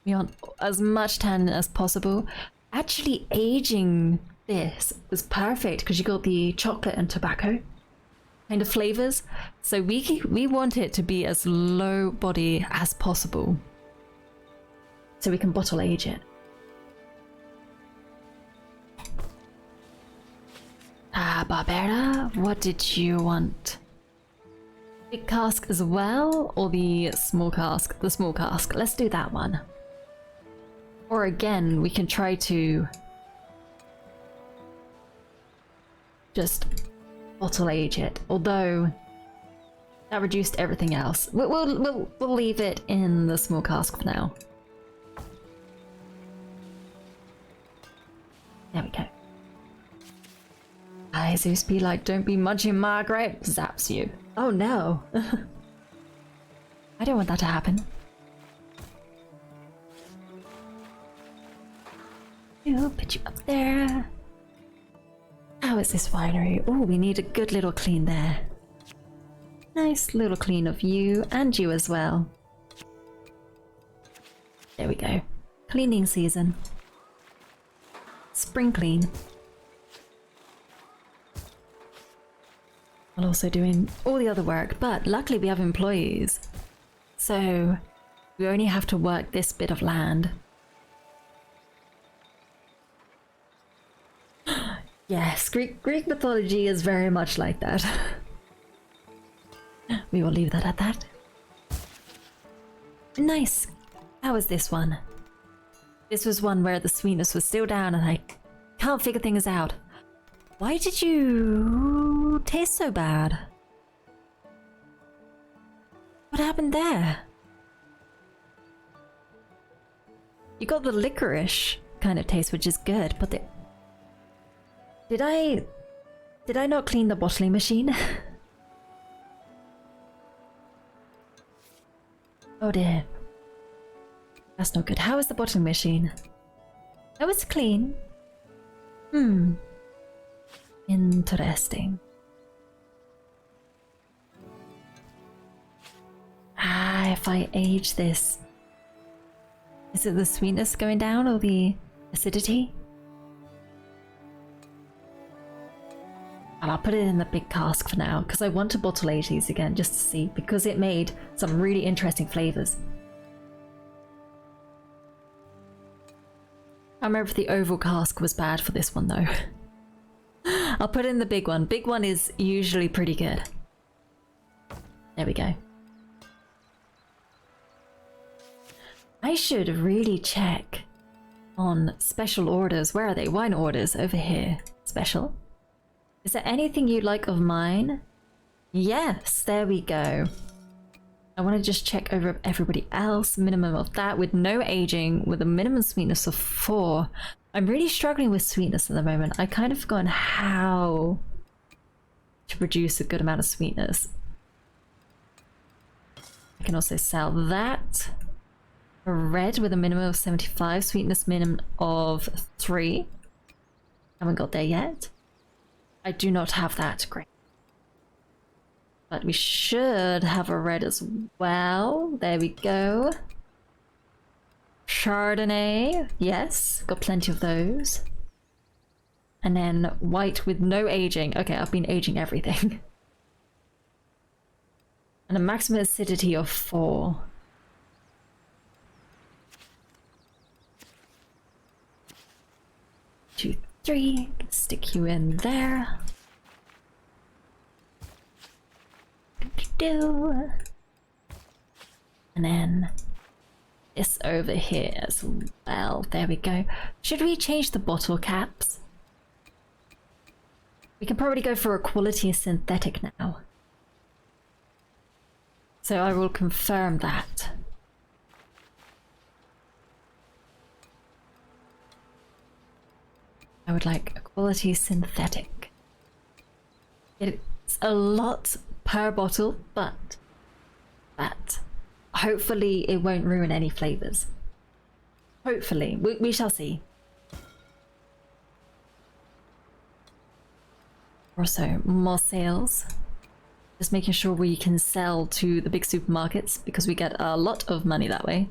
We want as much tannin as possible. Actually, aging this was perfect because you got the chocolate and tobacco kind of flavors. So we want it to be as low body as possible, so we can bottle age it. Barbera, what did you want? Big cask as well, or the small cask? The small cask. Let's do that one. Or again, we can try to just bottle age it. Although that reduced everything else. We'll leave it in the small cask for now. There we go. Zeus be like, don't be munching my grape. Zaps you. Oh no. I don't want that to happen. I'll put you up there. How is this winery? Oh, we need a good little clean there. Nice little clean of you and you as well. There we go. Cleaning season. Spring clean. While also doing all the other work, but luckily we have employees. So we only have to work this bit of land. Yes, Greek mythology is very much like that. We will leave that at that. Nice. How was this one? This was one where the sweetness was still down and I can't figure things out. Why did you taste so bad? What happened there? You got the licorice kind of taste, which is good, but the... Did I not clean the bottling machine? Oh dear. That's not good. How is the bottling machine? Oh, it's clean. Interesting. If I age this... Is it the sweetness going down or the acidity? And I'll put it in the big cask for now, because I want to bottle age these again, just to see, because it made some really interesting flavors. I remember if the oval cask was bad for this one, though. I'll put in the big one. Big one is usually pretty good. There we go. I should really check on special orders. Where are they? Wine orders over here. Special. Is there anything you like of mine? Yes, there we go. I want to just check over everybody else. Minimum of that with no aging, with a minimum sweetness of 4. I'm really struggling with sweetness at the moment. I kind of forgotten how to produce a good amount of sweetness. I can also sell that. A red with a minimum of 75, sweetness minimum of 3. Haven't got there yet. I do not have that. Great. But we should have a red as well. There we go. Chardonnay. Yes, got plenty of those. And then white with no aging. Okay, I've been aging everything. And a maximum acidity of 4. Two, 3. Stick you in there. And then this over here as well. There we go. Should we change the bottle caps? We can probably go for a quality synthetic now. So I will confirm that. I would like a quality synthetic. It's a lot per bottle, but hopefully it won't ruin any flavors. Hopefully, we shall see. Also, more sales. Just making sure we can sell to the big supermarkets because we get a lot of money that way.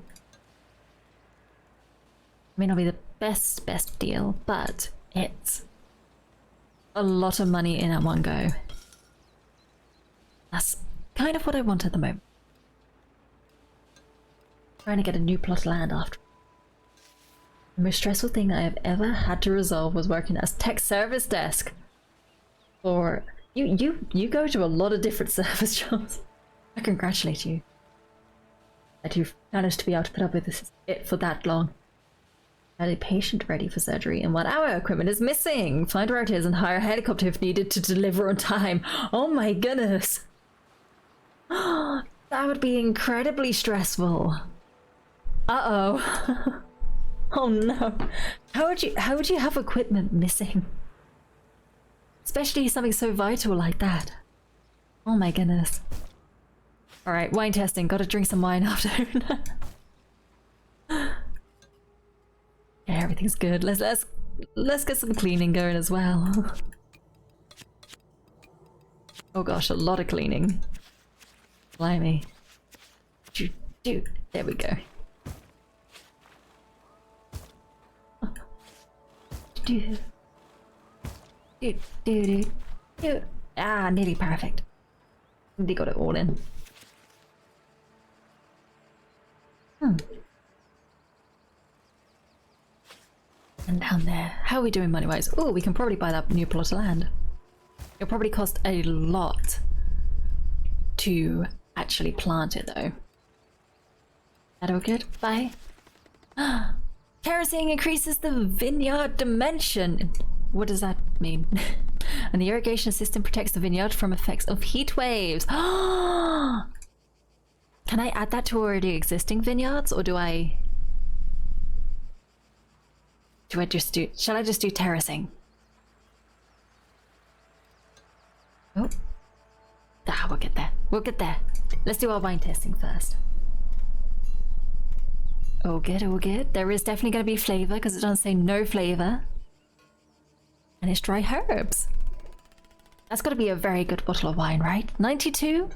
May not be the best deal, but it's a lot of money in at one go. That's kind of what I want at the moment. Trying to get a new plot of land after. The most stressful thing I have ever had to resolve was working as tech service desk. For you go to a lot of different service jobs. I congratulate you that you've managed to be able to put up with this for that long. Had a patient ready for surgery and 1 hour equipment is missing. Find where it is and hire a helicopter if needed to deliver on time. Oh my goodness. That would be incredibly stressful. Uh-oh. Oh no. How would you have equipment missing? Especially something so vital like that. Oh my goodness. Alright, wine testing. Gotta drink some wine after. Yeah, everything's good. Let's get some cleaning going as well. Oh gosh, a lot of cleaning. Blimey. Dude, there we go. Ah, nearly perfect. They got it all in. And down there. How are we doing money-wise? Oh, we can probably buy that new plot of land. It'll probably cost a lot to actually plant it, though. That all good? Bye. Terracing increases the vineyard dimension. What does that mean? And the irrigation system protects the vineyard from effects of heat waves. Can I add that to already existing vineyards, or do I just do... Shall I just do terracing? Oh. Ah, we'll get there. We'll get there. Let's do our wine tasting first. All good, all good. There is definitely going to be flavor because it doesn't say no flavor. And it's dry herbs. That's got to be a very good bottle of wine, right? 92?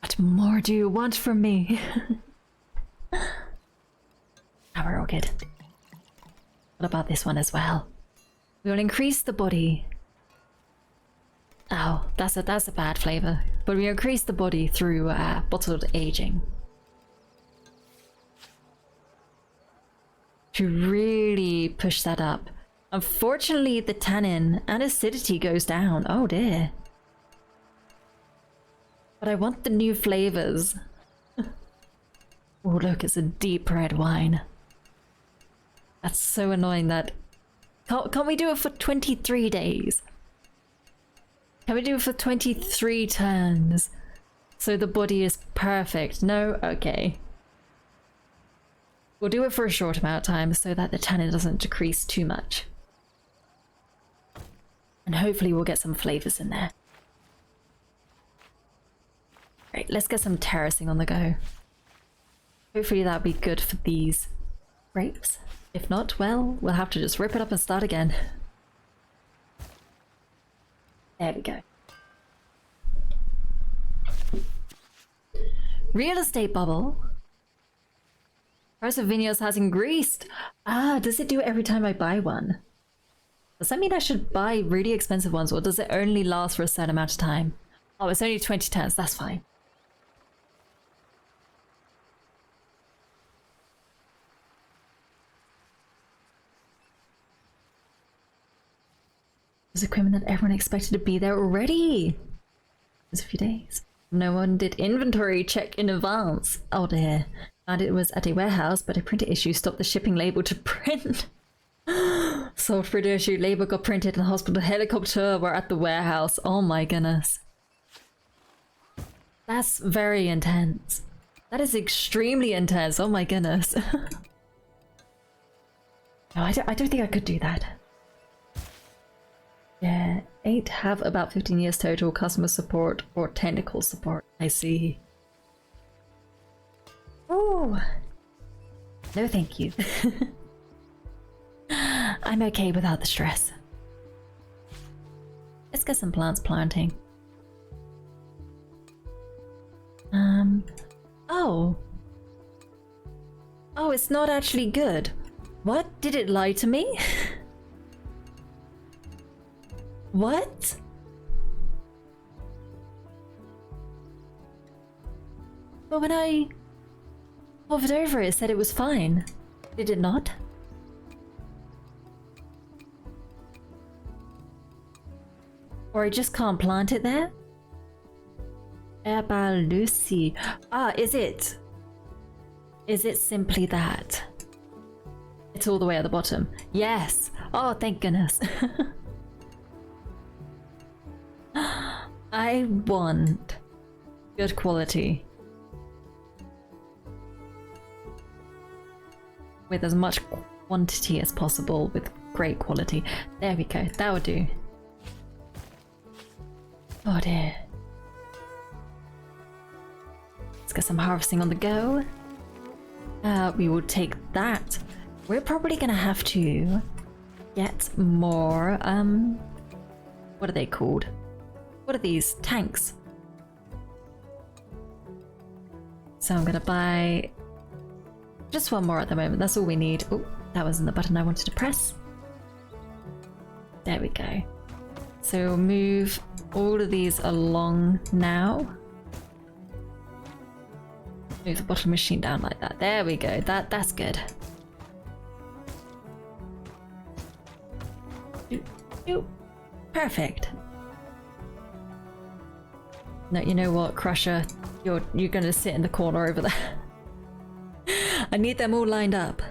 What more do you want from me? Now we're all good. What about this one as well? We will increase the body. Oh, that's a bad flavor. But we increase the body through bottled aging. To really push that up. Unfortunately, the tannin and acidity goes down. Oh dear. But I want the new flavors. Oh look, it's a deep red wine. That's so annoying that... Can't we do it for 23 days? Can we do it for 23 turns? So the body is perfect. No? Okay. We'll do it for a short amount of time so that the tannin doesn't decrease too much. And hopefully we'll get some flavors in there. Right, let's get some terracing on the go. Hopefully that'll be good for these grapes. If not, well, we'll have to just rip it up and start again. There we go. Real estate bubble. Price of vineyards has increased. Ah, does it do it every time I buy one? Does that mean I should buy really expensive ones, or does it only last for a certain amount of time? Oh, it's only 20 turns, that's fine. There's equipment that everyone expected to be there already. It was a few days. No one did inventory check in advance. Oh dear. And it was at a warehouse, but a printer issue stopped the shipping label to print. Software issue, label got printed, and the hospital helicopter were at the warehouse. Oh my goodness. That's very intense. That is extremely intense. Oh my goodness. No, I don't think I could do that. Yeah, 8 have about 15 years total customer support or technical support. I see. Oh, no thank you. I'm okay without the stress. Let's get some plants planting. Oh. Oh, it's not actually good. What? Did it lie to me? What? But when I hovered over it, it said it was fine. Did it not? Or I just can't plant it there? Lucy. Ah, is it? Is it simply that? It's all the way at the bottom. Yes. Oh, thank goodness. I want good quality. With as much quantity as possible, with great quality. There we go. That would do. Oh dear. Let's get some harvesting on the go. We will take that. We're probably gonna have to get more, what are they called? What are these? Tanks. So I'm gonna buy just one more at the moment. That's all we need. Oh, that wasn't the button I wanted to press. There we go. So we'll move all of these along now. Move the bottom machine down like that. There we go. That's good. Perfect. No, you know what, Crusher? You're gonna sit in the corner over there. I need them all lined up.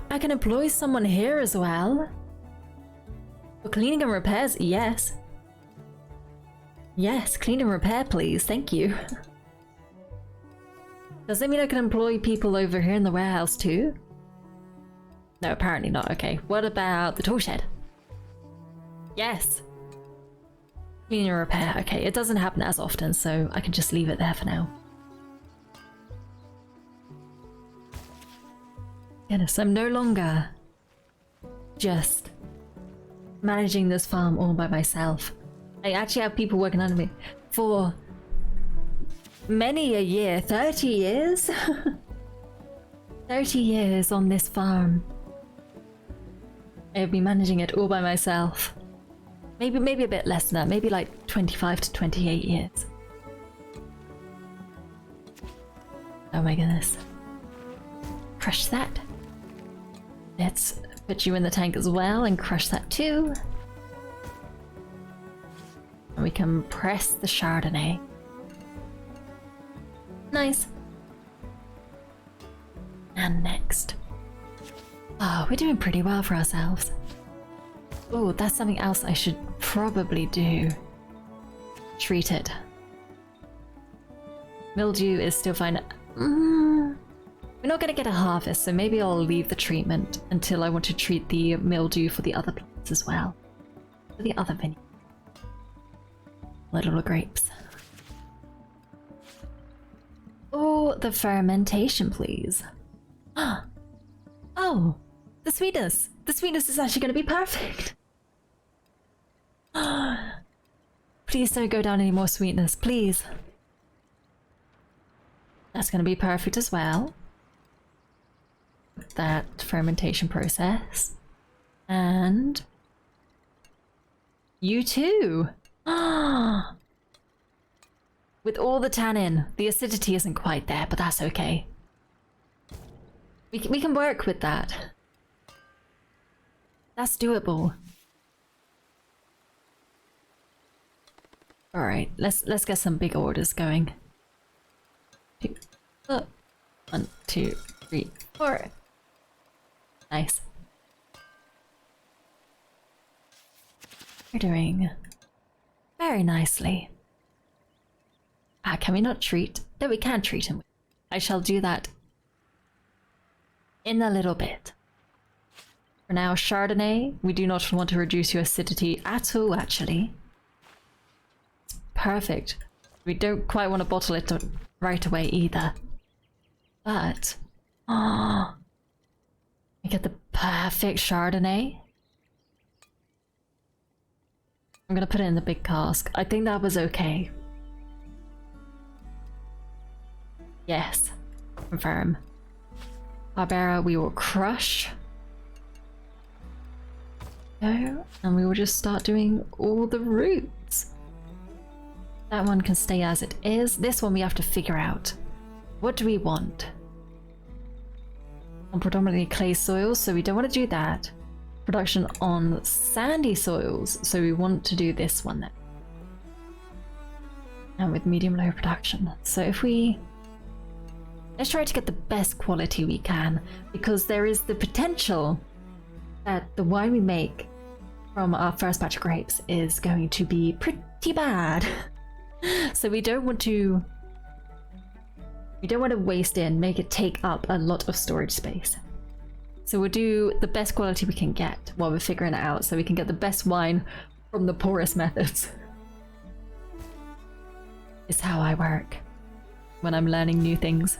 I can employ someone here as well. For cleaning and repairs, yes. Yes, clean and repair, please. Thank you. Does that mean I can employ people over here in the warehouse too? No, apparently not. Okay, what about the tool shed? Yes. Clean and repair. Okay, it doesn't happen as often, so I can just leave it there for now. Goodness, I'm no longer just managing this farm all by myself. I actually have people working under me for many a year, 30 years. 30 years on this farm. I've been managing it all by myself. Maybe a bit less than that, maybe like 25 to 28 years. Oh my goodness. Crush that. Let's put you in the tank as well and crush that too. And we can press the Chardonnay. Nice. And next. Oh, we're doing pretty well for ourselves. Oh, that's something else I should probably do. Treat it. Mildew is still fine. We're not going to get a harvest, so maybe I'll leave the treatment until I want to treat the mildew for the other plants as well. For the other vineyard. Little grapes. Oh, the fermentation, please. Oh, the sweetness. The sweetness is actually going to be perfect. Please don't go down any more sweetness, please. That's going to be perfect as well. That fermentation process. And you too. Ah, with all the tannin, the acidity isn't quite there, but that's okay. We can work with that. That's doable. All right, let's get some big orders going. 1, 2, 3, 4. Nice. You're doing very nicely. Ah, can we not treat? No, we can treat him. I shall do that in a little bit. For now, Chardonnay, we do not want to reduce your acidity at all, actually. It's perfect. We don't quite want to bottle it right away either. But, we get the perfect Chardonnay. I'm gonna put it in the big cask. I think that was okay. Yes, confirm. Barbera, we will crush. Go, and we will just start doing all the roots. That one can stay as it is. This one we have to figure out. What do we want? On predominantly clay soils, so we don't want to do that. Production on sandy soils, so we want to do this one then. And with medium-low production. So if we... let's try to get the best quality we can, because there is the potential that the wine we make from our first batch of grapes is going to be pretty bad. So we don't want to waste it and make it take up a lot of storage space. So we'll do the best quality we can get while we're figuring it out, so we can get the best wine from the poorest methods. Is how I work when I'm learning new things.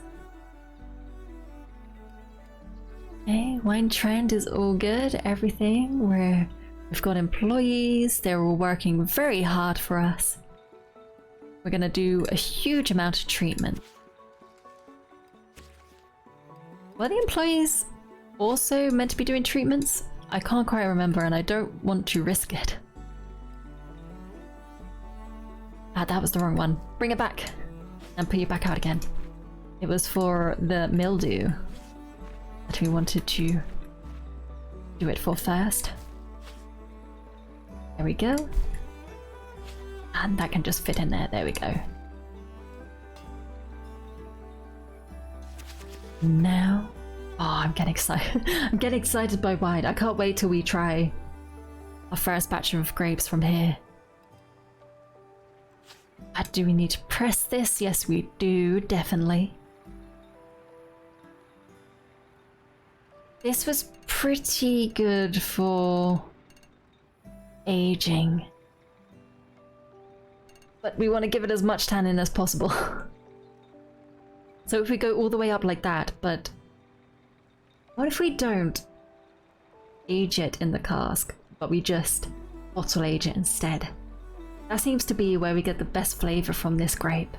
Okay, wine trend is all good. Everything. We've got employees. They're all working very hard for us. We're gonna do a huge amount of treatment. Were the employees also meant to be doing treatments? I can't quite remember, and I don't want to risk it. Ah, that was the wrong one. Bring it back and put you back out again. It was for the mildew that we wanted to do it for first. There we go. And that can just fit in there. There we go. Now, oh, I'm getting excited. I'm getting excited by wine. I can't wait till we try our first batch of grapes from here. Do we need to press this? Yes, we do, definitely. This was pretty good for aging, but we want to give it as much tannin as possible. So if we go all the way up like that, but what if we don't age it in the cask, but we just bottle age it instead? That seems to be where we get the best flavor from this grape.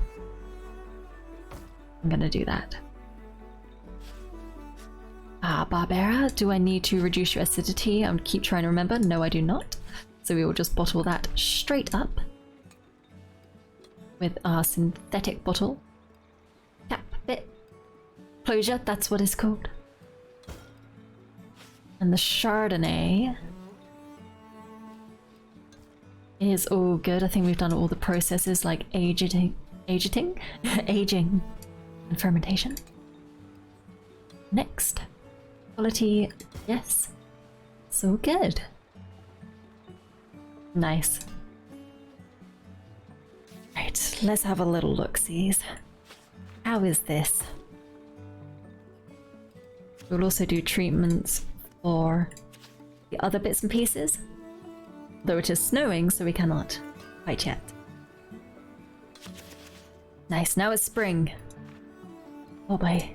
I'm gonna do that. Ah, Barbera, do I need to reduce your acidity? I'm keep trying to remember. No, I do not. So we will just bottle that straight up with our synthetic bottle. Cap bit. Closure, that's what it's called. And the Chardonnay is all good. I think we've done all the processes like aging and fermentation. Next. Quality, yes. So good. Nice. Right, let's have a little look-sees. How is this? We'll also do treatments for the other bits and pieces. Though it is snowing, so we cannot quite yet. Nice, now it's spring. Oh boy.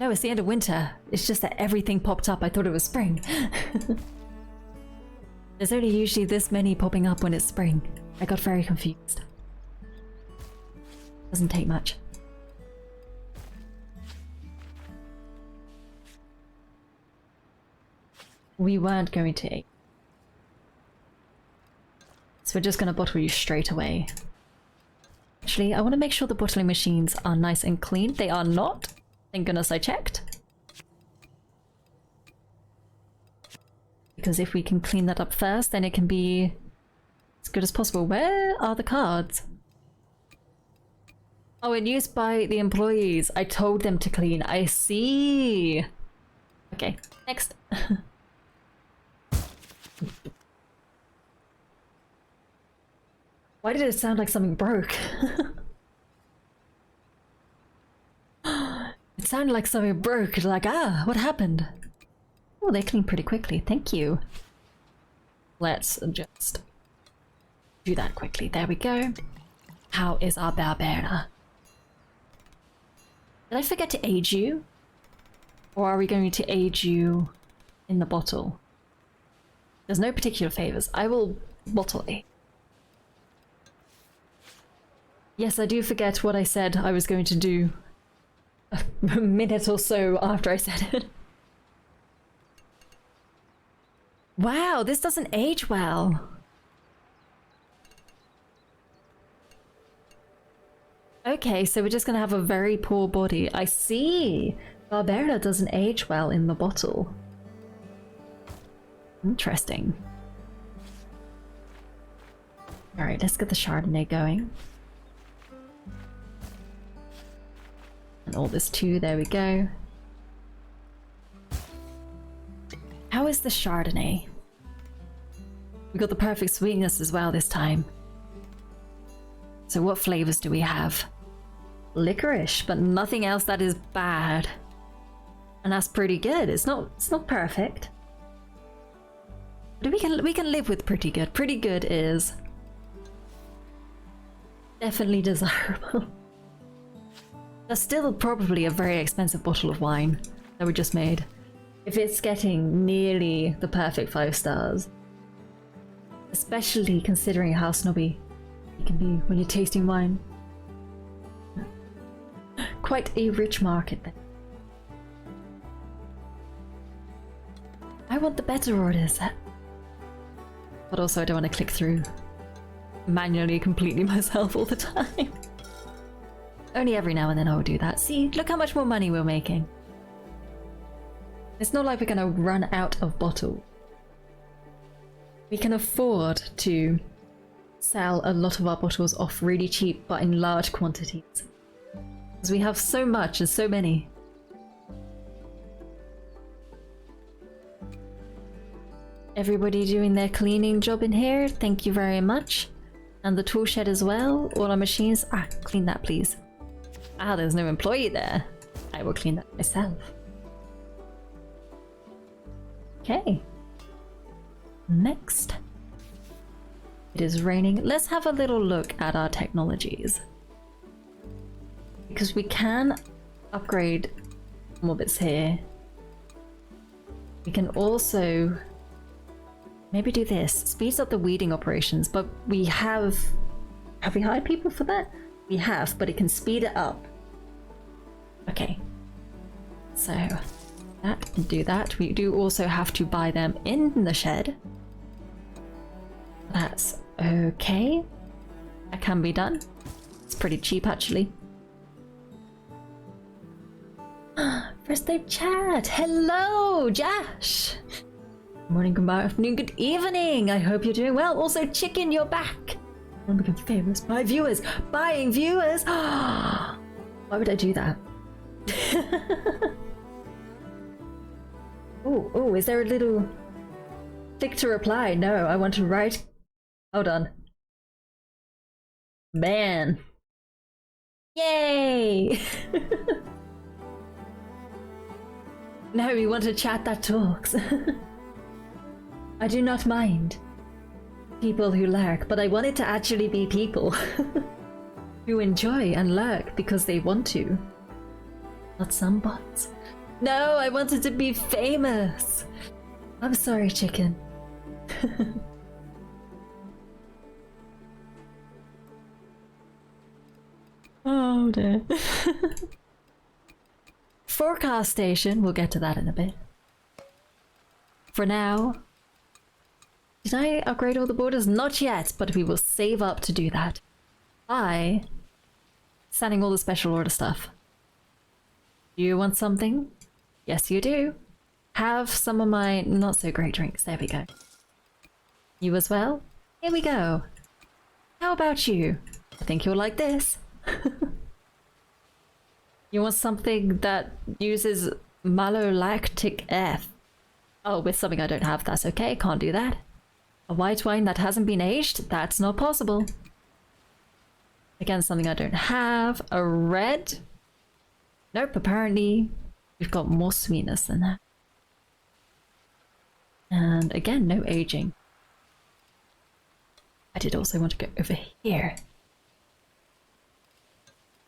No, it's the end of winter. It's just that everything popped up. I thought it was spring. There's only usually this many popping up when it's spring. I got very confused. Doesn't take much. We weren't going to age. So we're just gonna bottle you straight away. Actually, I want to make sure the bottling machines are nice and clean. They are not. Thank goodness I checked. Because if we can clean that up first, then it can be as good as possible. Where are the cards? Oh, and used by the employees. I told them to clean. I see. Okay, next. Why did it sound like something broke? It sounded like something broke. Like, what happened? Oh, they clean pretty quickly. Thank you. Let's just do that quickly. There we go. How is our Barbera? Did I forget to age you? Or are we going to age you in the bottle? There's no particular favors. I will bottle A. Yes, I do forget what I said I was going to do a minute or so after I said it. Wow, this doesn't age well. Okay, so we're just gonna have a very poor body. I see. Barbera doesn't age well in the bottle. Interesting. Alright, let's get the Chardonnay going. And all this too, there we go. How is the Chardonnay? We got the perfect sweetness as well this time. So what flavors do we have? Licorice, but nothing else that is bad. And that's pretty good. It's not perfect. But we can live with pretty good. Pretty good is definitely desirable. That's still probably a very expensive bottle of wine that we just made. If it's getting nearly the perfect 5 stars. Especially considering how snobby you can be when you're tasting wine. Quite a rich market then. I want the better orders. But also I don't want to click through manually completely myself all the time. Only every now and then I will do that. See, look how much more money we're making. It's not like we're gonna run out of bottles. We can afford to sell a lot of our bottles off really cheap but in large quantities. Because we have so much and so many. Everybody doing their cleaning job in here, thank you very much. And the tool shed as well, all our machines. Clean that please. There's no employee there. I will clean that myself. Okay. Next. It is raining. Let's have a little look at our technologies. Because we can upgrade more bits here. We can also maybe do this. Speeds up the weeding operations, but we have we hired people for that? We have, but it can speed it up. Okay. So that and do that. We do also have to buy them in the shed. That's okay. That can be done. It's pretty cheap actually. First day chat. Hello, Josh. Good morning, good afternoon, good evening. I hope you're doing well. Also, Chicken, you're back. I want to become famous by viewers. Buying viewers. Why would I do that? Oh, is there a little click to reply? No, I want to write. Hold on. Man. Yay! No, we want a chat that talks. I do not mind people who lurk, but I want it to actually be people who enjoy and lurk because they want to. Not some bots. No, I wanted to be famous. I'm sorry, Chicken. Oh dear. Forecast station, we'll get to that in a bit. For now, Did I upgrade all the borders? Not yet, but we will save up to do that. By sending all the special order stuff. Do you want something? Yes, you do. Have some of my not so great drinks. There we go. You as well? Here we go. How about you? I think you'll like this. You want something that uses malolactic F? Oh, with something I don't have, that's okay. Can't do that. A white wine that hasn't been aged? That's not possible. Again, something I don't have. A red? Nope, apparently we've got more sweetness than that. And again, no aging. I did also want to go over here.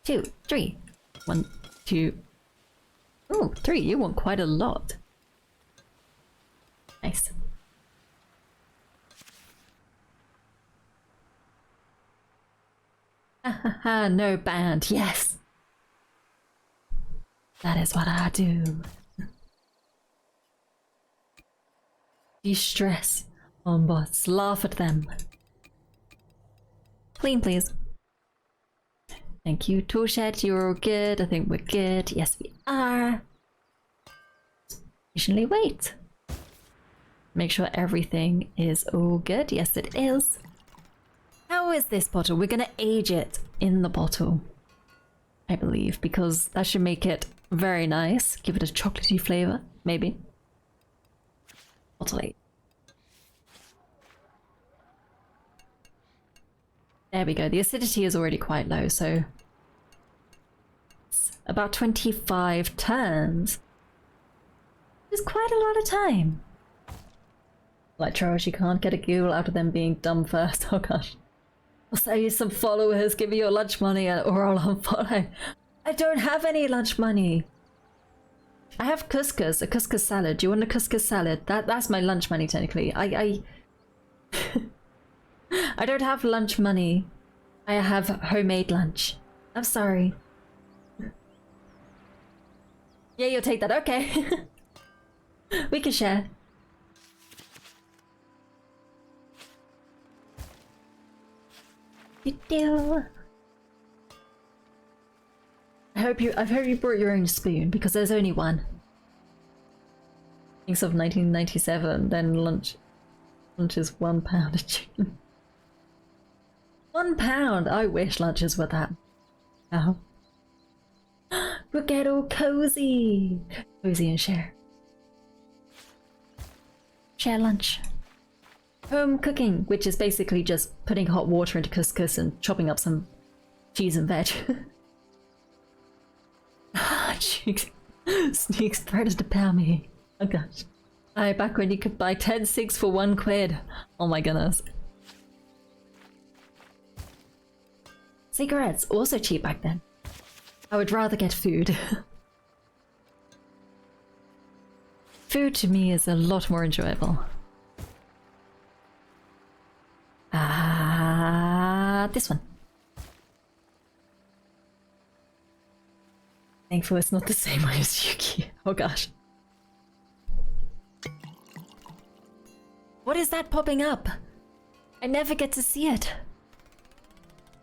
2, 3. 1, 2. Oh, 3. You want quite a lot. Nice. Ha ha ha, no band. Yes. That is what I do. De-stress on bots. Laugh at them. Clean, please. Thank you, Toolshed. You're all good. I think we're good. Yes, we are. Patiently wait. Make sure everything is all good. Yes, it is. How is this bottle? We're gonna age it in the bottle, I believe, because that should make it very nice. Give it a chocolatey flavor, maybe. Bottle 8. There we go. The acidity is already quite low, so it's about 25 turns. It's quite a lot of time. Like Charles, you can't get a ghoul out of them being dumb first. Oh gosh. I'll sell you some followers, give me your lunch money, or I'll unfollow. I don't have any lunch money. I have couscous, a couscous salad. Do you want a couscous salad? That's my lunch money technically. I don't have lunch money. I have homemade lunch. I'm sorry. Yeah, you'll take that. Okay. We can share. I hope you brought your own spoon, because there's only one. Thinks of 1997, then lunch is £1 a chicken. £1! I wish lunches were that. Oh. We'll get all cozy. Cozy and share. Share lunch. Home cooking, which is basically just putting hot water into couscous and chopping up some cheese and veg. Sneaks predator power me. Oh gosh. Back when you could buy 10 cigs for £1. Oh my goodness. Cigarettes, also cheap back then. I would rather get food. Food to me is a lot more enjoyable. This one. Thankful it's not the same way as Yuki. Oh gosh. What is that popping up? I never get to see it.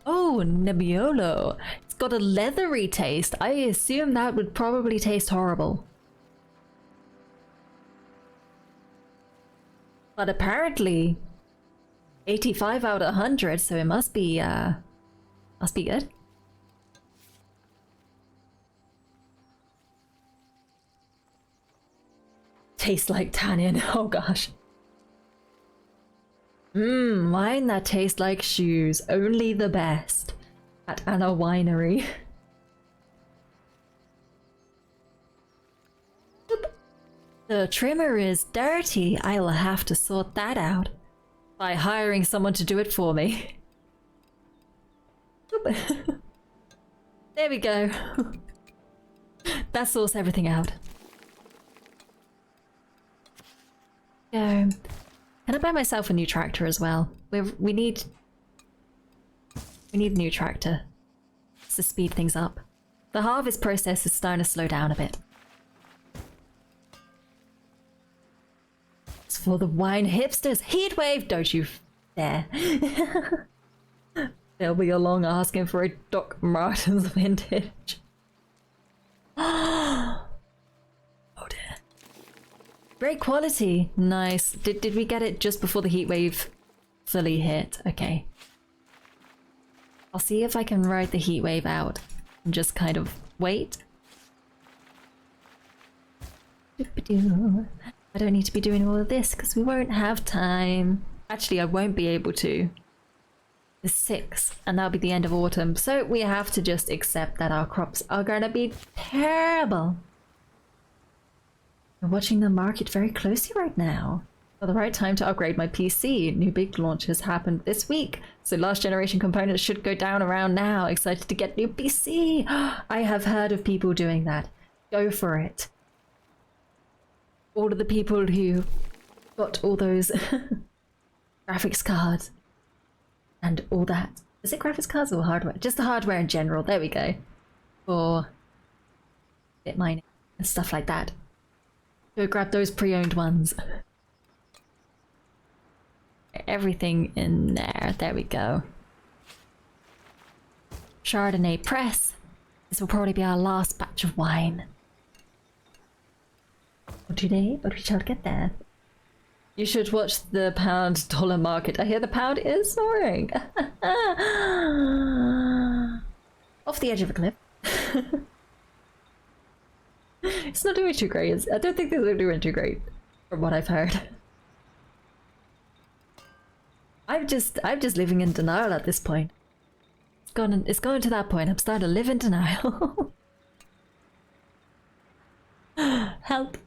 Oh, Nebbiolo. It's got a leathery taste. I assume that would probably taste horrible. But apparently 85 out of 100, so it must be good. Tastes like tannin. Oh gosh. Wine that tastes like shoes. Only the best at Anna Winery. The trimmer is dirty. I'll have to sort that out by hiring someone to do it for me. There we go. That sorts everything out. Go. Can I buy myself a new tractor as well? We need a new tractor to speed things up. The harvest process is starting to slow down a bit. It's for the wine hipsters. Heatwave, don't you dare. They'll be along asking for a Doc Martens vintage. Oh dear. Great quality. Nice. Did we get it just before the heatwave fully hit? Okay. I'll see if I can ride the heatwave out and just kind of wait. I don't need to be doing all of this because we won't have time. Actually, I won't be able to. The 6th, and that'll be the end of autumn. So we have to just accept that our crops are gonna be terrible. I'm watching the market very closely right now. For the right time to upgrade my PC. New big launches happened this week, so last generation components should go down around now. Excited to get new PC. I have heard of people doing that. Go for it. All of the people who got all those graphics cards and all that. Is it graphics cards or hardware? Just the hardware in general. There we go. For bit mining and stuff like that. Go grab those pre-owned ones. Everything in there. There we go. Chardonnay press. This will probably be our last batch of wine. For today, but we shall get there. You should watch the pound-dollar market. I hear the pound is soaring. Off the edge of a cliff. It's not doing too great. I don't think they're doing too great, from what I've heard. I'm just living in denial at this point. It's gone to that point. I'm starting to live in denial. Help.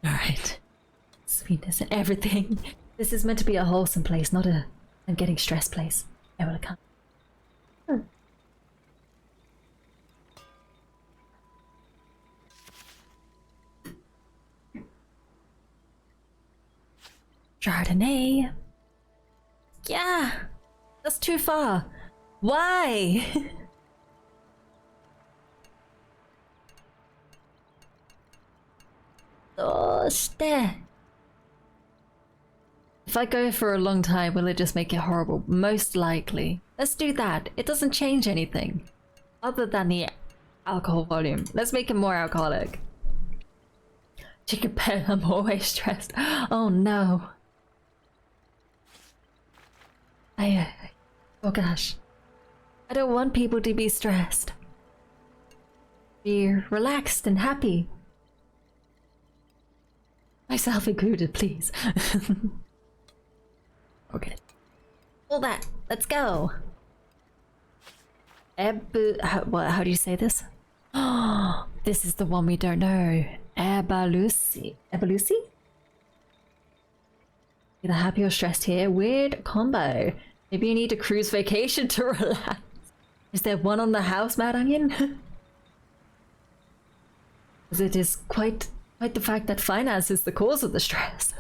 Alright. Sweetness and everything. This is meant to be a wholesome place, not a I'm getting stressed place. I will come. Chardonnay. Yeah, that's too far. Why? Oh, stare. If I go for a long time, will it just make it horrible? Most likely. Let's do that. It doesn't change anything other than the alcohol volume. Let's make it more alcoholic. Chicken pen, I'm always stressed. Oh no. Oh gosh. I don't want people to be stressed. Be relaxed and happy. Myself included, please. Okay. All that. Let's go. How do you say this? Oh, this is the one we don't know. Ebalusi. Ebalusi? Either happy or stressed here. Weird combo. Maybe you need a cruise vacation to relax. Is there one on the house, Mad Onion? Because it is quite the fact that finance is the cause of the stress.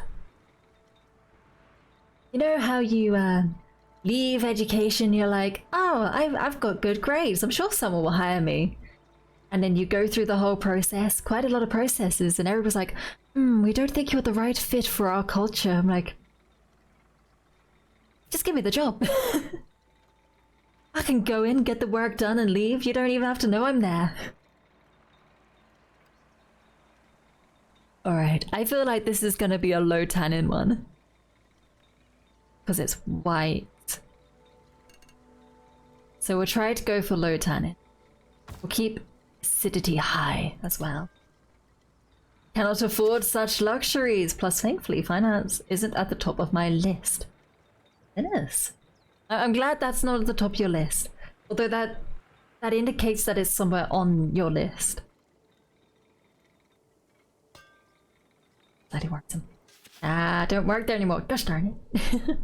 You know how you leave education, you're like, oh, I've got good grades, I'm sure someone will hire me. And then you go through the whole process, quite a lot of processes, and everyone's like, we don't think you're the right fit for our culture. I'm like, just give me the job. I can go in, get the work done and leave. You don't even have to know I'm there. Alright, I feel like this is gonna be a low tannin one. Because it's white. So we'll try to go for low tannin. We'll keep acidity high as well. Cannot afford such luxuries. Plus, thankfully, finance isn't at the top of my list. It is. I'm glad that's not at the top of your list. Although that indicates that it's somewhere on your list. Bloody works. Don't work there anymore. Gosh darn it.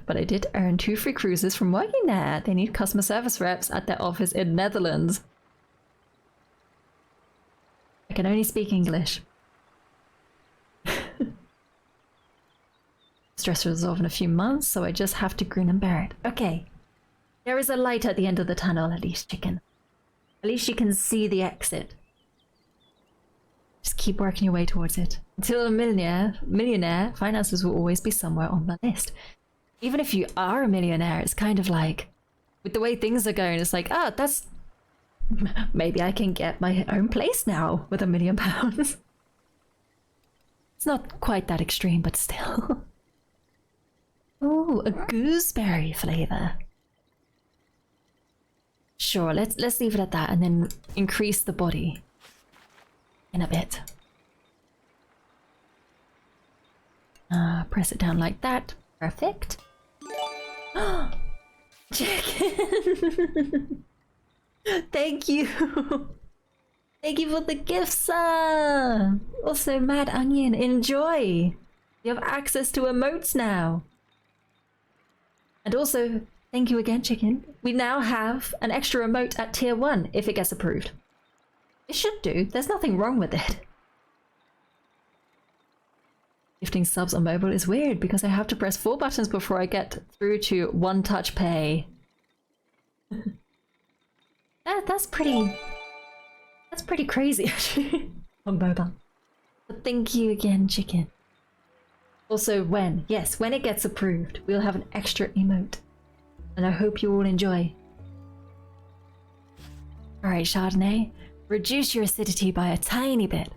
But I did earn 2 free cruises from working there. They need customer service reps at their office in Netherlands. I can only speak English. Stress will resolve in a few months, so I just have to grin and bear it. Okay. There is a light at the end of the tunnel, at least you can. At least you can see the exit. Just keep working your way towards it. Until a millionaire, finances will always be somewhere on the list. Even if you are a millionaire, it's kind of like, with the way things are going, it's like, oh, that's... Maybe I can get my own place now with £1 million. It's not quite that extreme, but still. Oh, a gooseberry flavor. Sure, let's leave it at that and then increase the body in a bit. Press it down like that. Perfect. Chicken! Thank you! Thank you for the gifts, sir! Also, Mad Onion, enjoy! You have access to emotes now. And also, thank you again, Chicken. We now have an extra emote at tier 1 if it gets approved. It should do. There's nothing wrong with it. Gifting subs on mobile is weird because I have to press 4 buttons before I get through to one touch pay. That's pretty crazy actually on mobile. But thank you again, Chicken. Also, when it gets approved, we'll have an extra emote, and I hope you all enjoy. All right, Chardonnay, reduce your acidity by a tiny bit.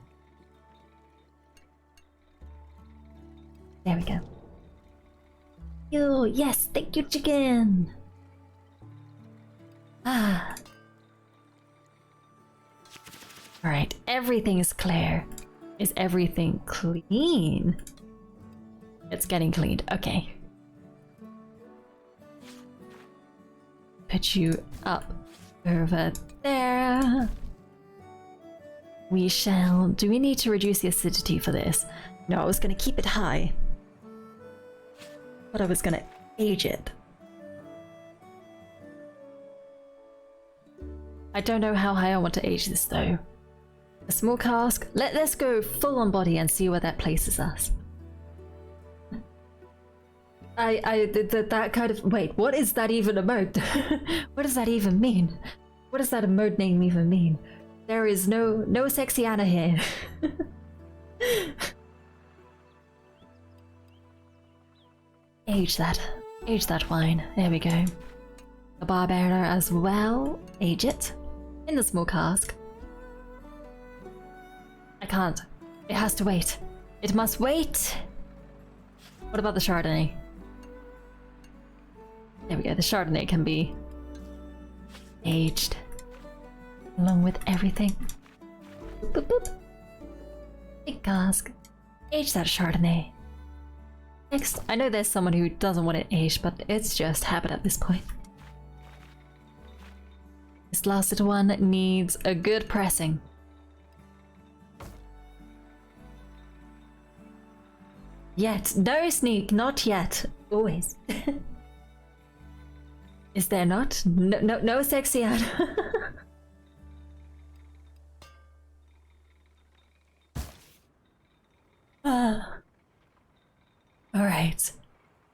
There we go. Yo, yes, thank you, Chicken. Ah. All right, everything is clear. Is everything clean? It's getting cleaned. Okay. Put you up over there. We shall... Do we need to reduce the acidity for this? No, I was going to keep it high. But I was going to age it. I don't know how high I want to age this though. A small cask. Let's go full on body and see where that places us. That kind of... Wait, what is that even emote? What does that even mean? What does that emote name even mean? There is no sexy Anna here. Age that wine. There we go. A barbearer as well. Age it. In the small cask. I can't. It has to wait. It must wait. What about the Chardonnay? There we go. The Chardonnay can be aged along with everything. Boop, boop, boop. Big cask. Age that Chardonnay. Next, I know there's someone who doesn't want it aged, but it's just habit at this point. This last little one needs a good pressing. Yet. No, Sneak, not yet. Always. Is there not? No sexy Anna. Alright.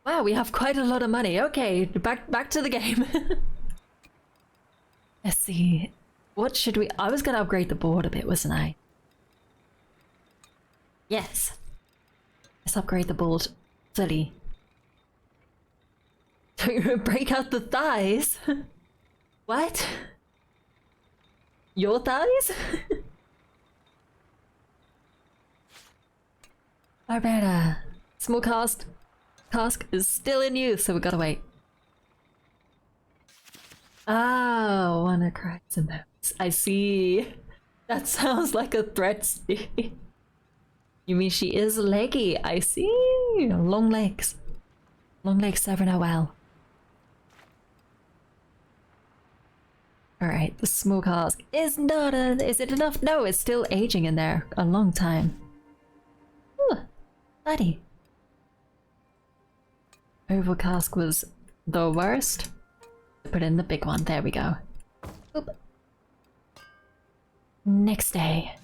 Wow, we have quite a lot of money. Okay, back to the game. Let's see. What should we... I was gonna upgrade the board a bit, wasn't I? Yes. Let's upgrade the board fully. Don't break out the thighs. What? Your thighs? Barbara. Small cask is still in use, so we gotta wait. Oh, wanna cry some notes. I see. That sounds like a threat, Steve. You mean she is leggy? I see. Long legs. Long legs serve her well. Alright, the small cask is not a... Is it enough? No, it's still aging in there a long time. Ooh, buddy. Oval cask was the worst. Put in the big one. There we go. Oop. Next day.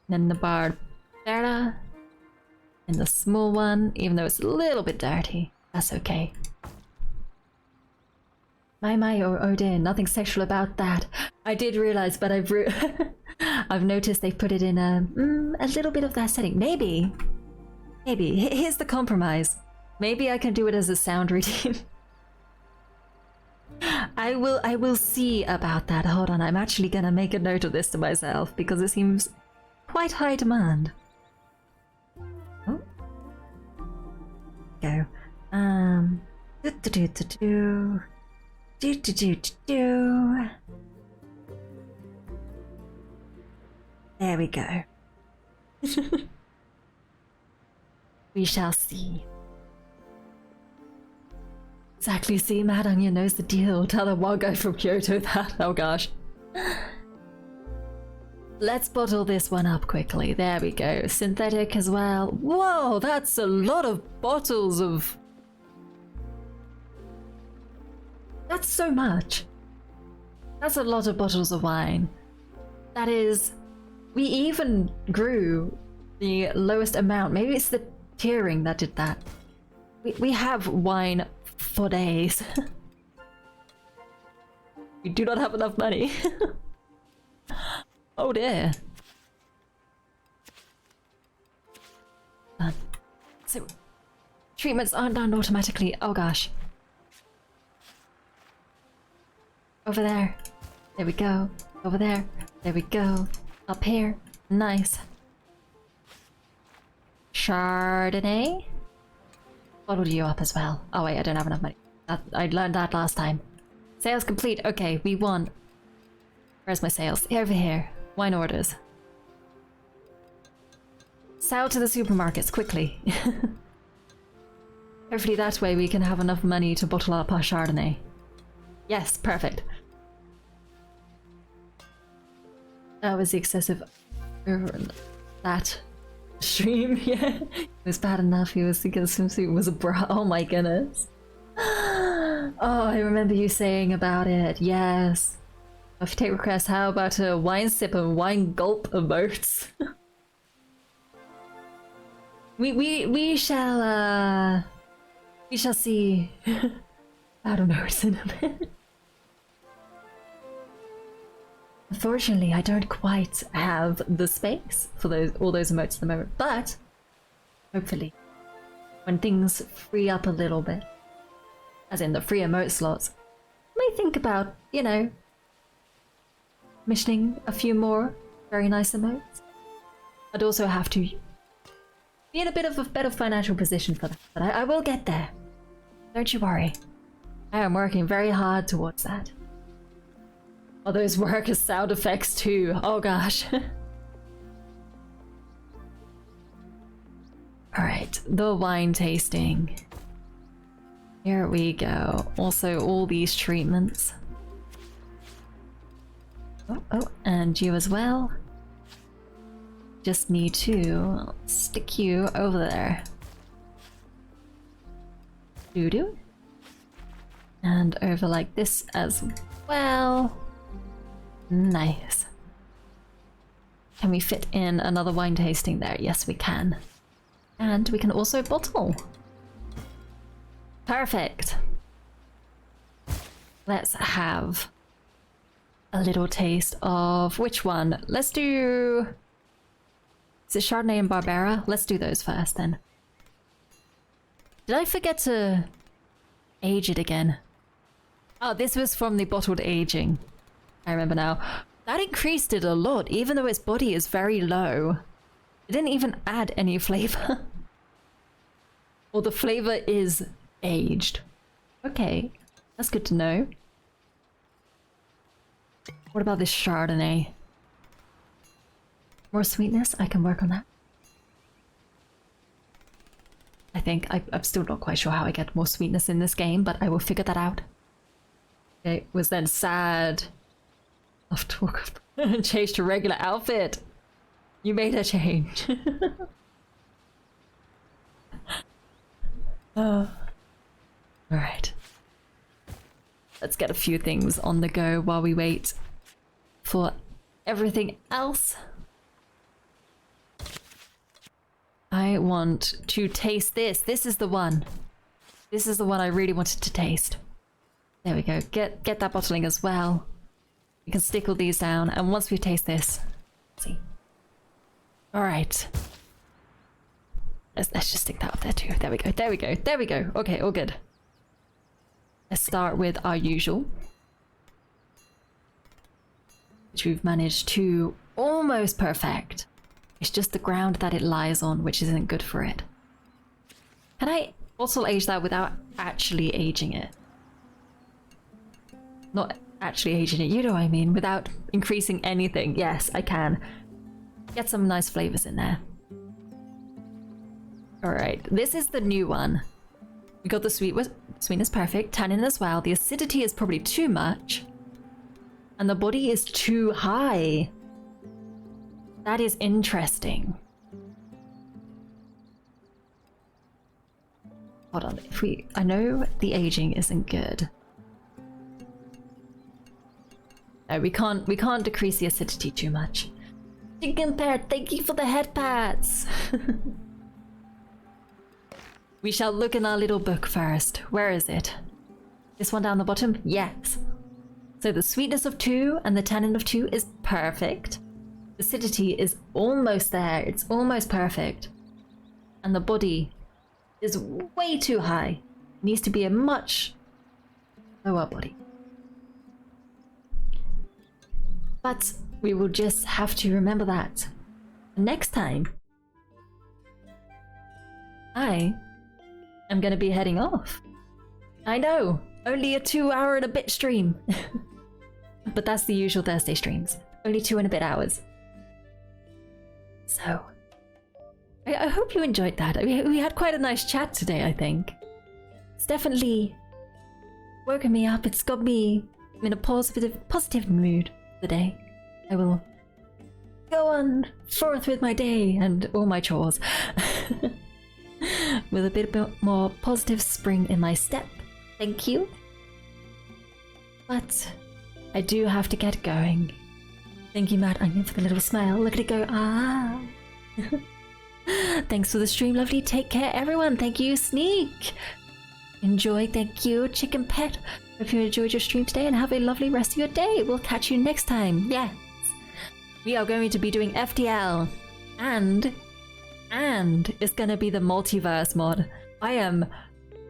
Then the Barbera. And the small one, even though it's a little bit dirty. That's okay. oh dear, nothing sexual about that. I did realize, but I've noticed they've put it in a little bit of that setting. Maybe. Here's the compromise. Maybe I can do it as a sound routine. I will see about that. Hold on, I'm actually gonna make a note of this to myself because it seems quite high demand. Oh. Go. There we go. We shall see. Exactly, see, Mad Onion knows the deal. Tell the one guy from Kyoto that. Oh gosh. Let's bottle this one up quickly. There we go. Synthetic as well. Whoa, that's a lot of bottles of... That's so much. That's a lot of bottles of wine. That is... We even grew the lowest amount. Maybe it's the tiering that did that. We have wine for days. We do not have enough money. Oh dear. So, treatments aren't done automatically. Oh gosh. Over there. There we go. Over there. There we go. Up here. Nice. Chardonnay? Bottled you up as well. Oh wait, I don't have enough money. I learned that last time. Sales complete. Okay, we won. Where's my sales? Over here. Wine orders. Sell to the supermarkets, quickly. Hopefully that way we can have enough money to bottle up our Chardonnay. Yes, perfect. That was the excessive... that stream, yeah. It was bad enough he was thinking the swimsuit was a bra. Oh my goodness. Oh, I remember you saying about it. Yes. If you take requests, how about a wine sip and wine gulp emotes? we shall see. I don't know what's in a bit. Unfortunately, I don't quite have the space for all those emotes at the moment, but hopefully, when things free up a little bit, as in the free emote slots, I may think about, you know, missioning a few more very nice emotes. I'd also have to be in a bit of a better financial position for that, but I will get there. Don't you worry. I am working very hard towards that. Oh, those work as sound effects too. Oh gosh. Alright, the wine tasting. Here we go. Also, all these treatments. Oh, and you as well. Just need to stick you over there. Doo-doo. And over like this as well. Nice. Can we fit in another wine tasting there? Yes, we can. And we can also bottle. Perfect. Let's have a little taste of which one? Let's do... Is it Chardonnay and Barbera? Let's do those first then. Did I forget to age it again? Oh, this was from the bottled aging. I remember now. That increased it a lot, even though its body is very low. It didn't even add any flavor. Well, the flavor is aged. Okay, that's good to know. What about this Chardonnay? More sweetness? I can work on that. I think I'm still not quite sure how I get more sweetness in this game, but I will figure that out. It was then sad. I've talked changed to regular outfit. You made a change. Alright. Let's get a few things on the go while we wait for everything else. I want to taste this. This is the one. This is the one I really wanted to taste. There we go. Get that bottling as well. We can stick all these down, and once we taste this, let's see. All right. Let's just stick that up there too. There we go. There we go. There we go. Okay, all good. Let's start with our usual, which we've managed to almost perfect. It's just the ground that it lies on, which isn't good for it. Can I also age that without actually aging it? Not actually aging it, you know what I mean, without increasing anything. Yes, I can. Get some nice flavors in there. Alright, this is the new one. We got the sweetness perfect, tannin as well. The acidity is probably too much. And the body is too high. That is interesting. Hold on, I know the aging isn't good. No, we can't decrease the acidity too much. Chicken Pet, thank you for the head pats. We shall look in our little book first. Where is it? This one down the bottom? Yes. So the sweetness of 2 and the tannin of 2 is perfect. The acidity is almost there. It's almost perfect. And the body is way too high. It needs to be a much lower body. But we will just have to remember that. Next time, I am going to be heading off. I know, only a 2-hour and a bit stream. But that's the usual Thursday streams. Only 2 and a bit hours. So, I hope you enjoyed that. I mean, we had quite a nice chat today, I think. It's definitely woken me up. It's got me in a positive mood today. I will go on forth with my day and all my chores. With a bit more positive spring in my step. Thank you. But I do have to get going. Thank you, Mad Onion, for the little smile. Look at it go. Ah. Thanks for the stream, lovely. Take care, everyone. Thank you, Sneak. Enjoy. Thank you, Chicken Pet. Hope you enjoyed your stream today and have a lovely rest of your day. We'll catch you next time. Yes. We are going to be doing FTL. And it's going to be the multiverse mod. I am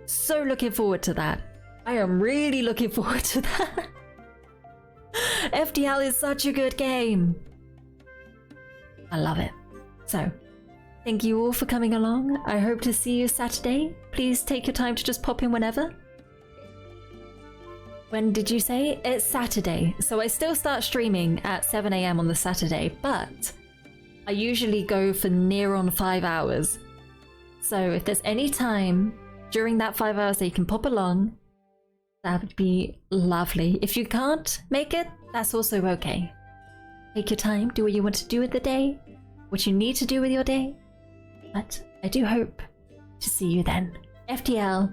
so looking forward to that. I am really looking forward to that. FTL is such a good game. I love it. So, thank you all for coming along. I hope to see you Saturday. Please take your time to just pop in whenever. When did you say? It's Saturday. So I still start streaming at 7 AM on the Saturday, but I usually go for near on 5 hours. So if there's any time during that 5 hours that you can pop along, that would be lovely. If you can't make it, that's also okay. Take your time, do what you want to do with the day, what you need to do with your day. But I do hope to see you then. FTL,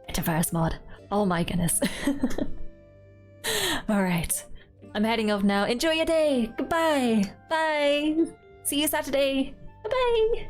Metaverse mod. Oh my goodness. Alright, I'm heading off now. Enjoy your day. Goodbye. Bye. See you Saturday. Bye-bye.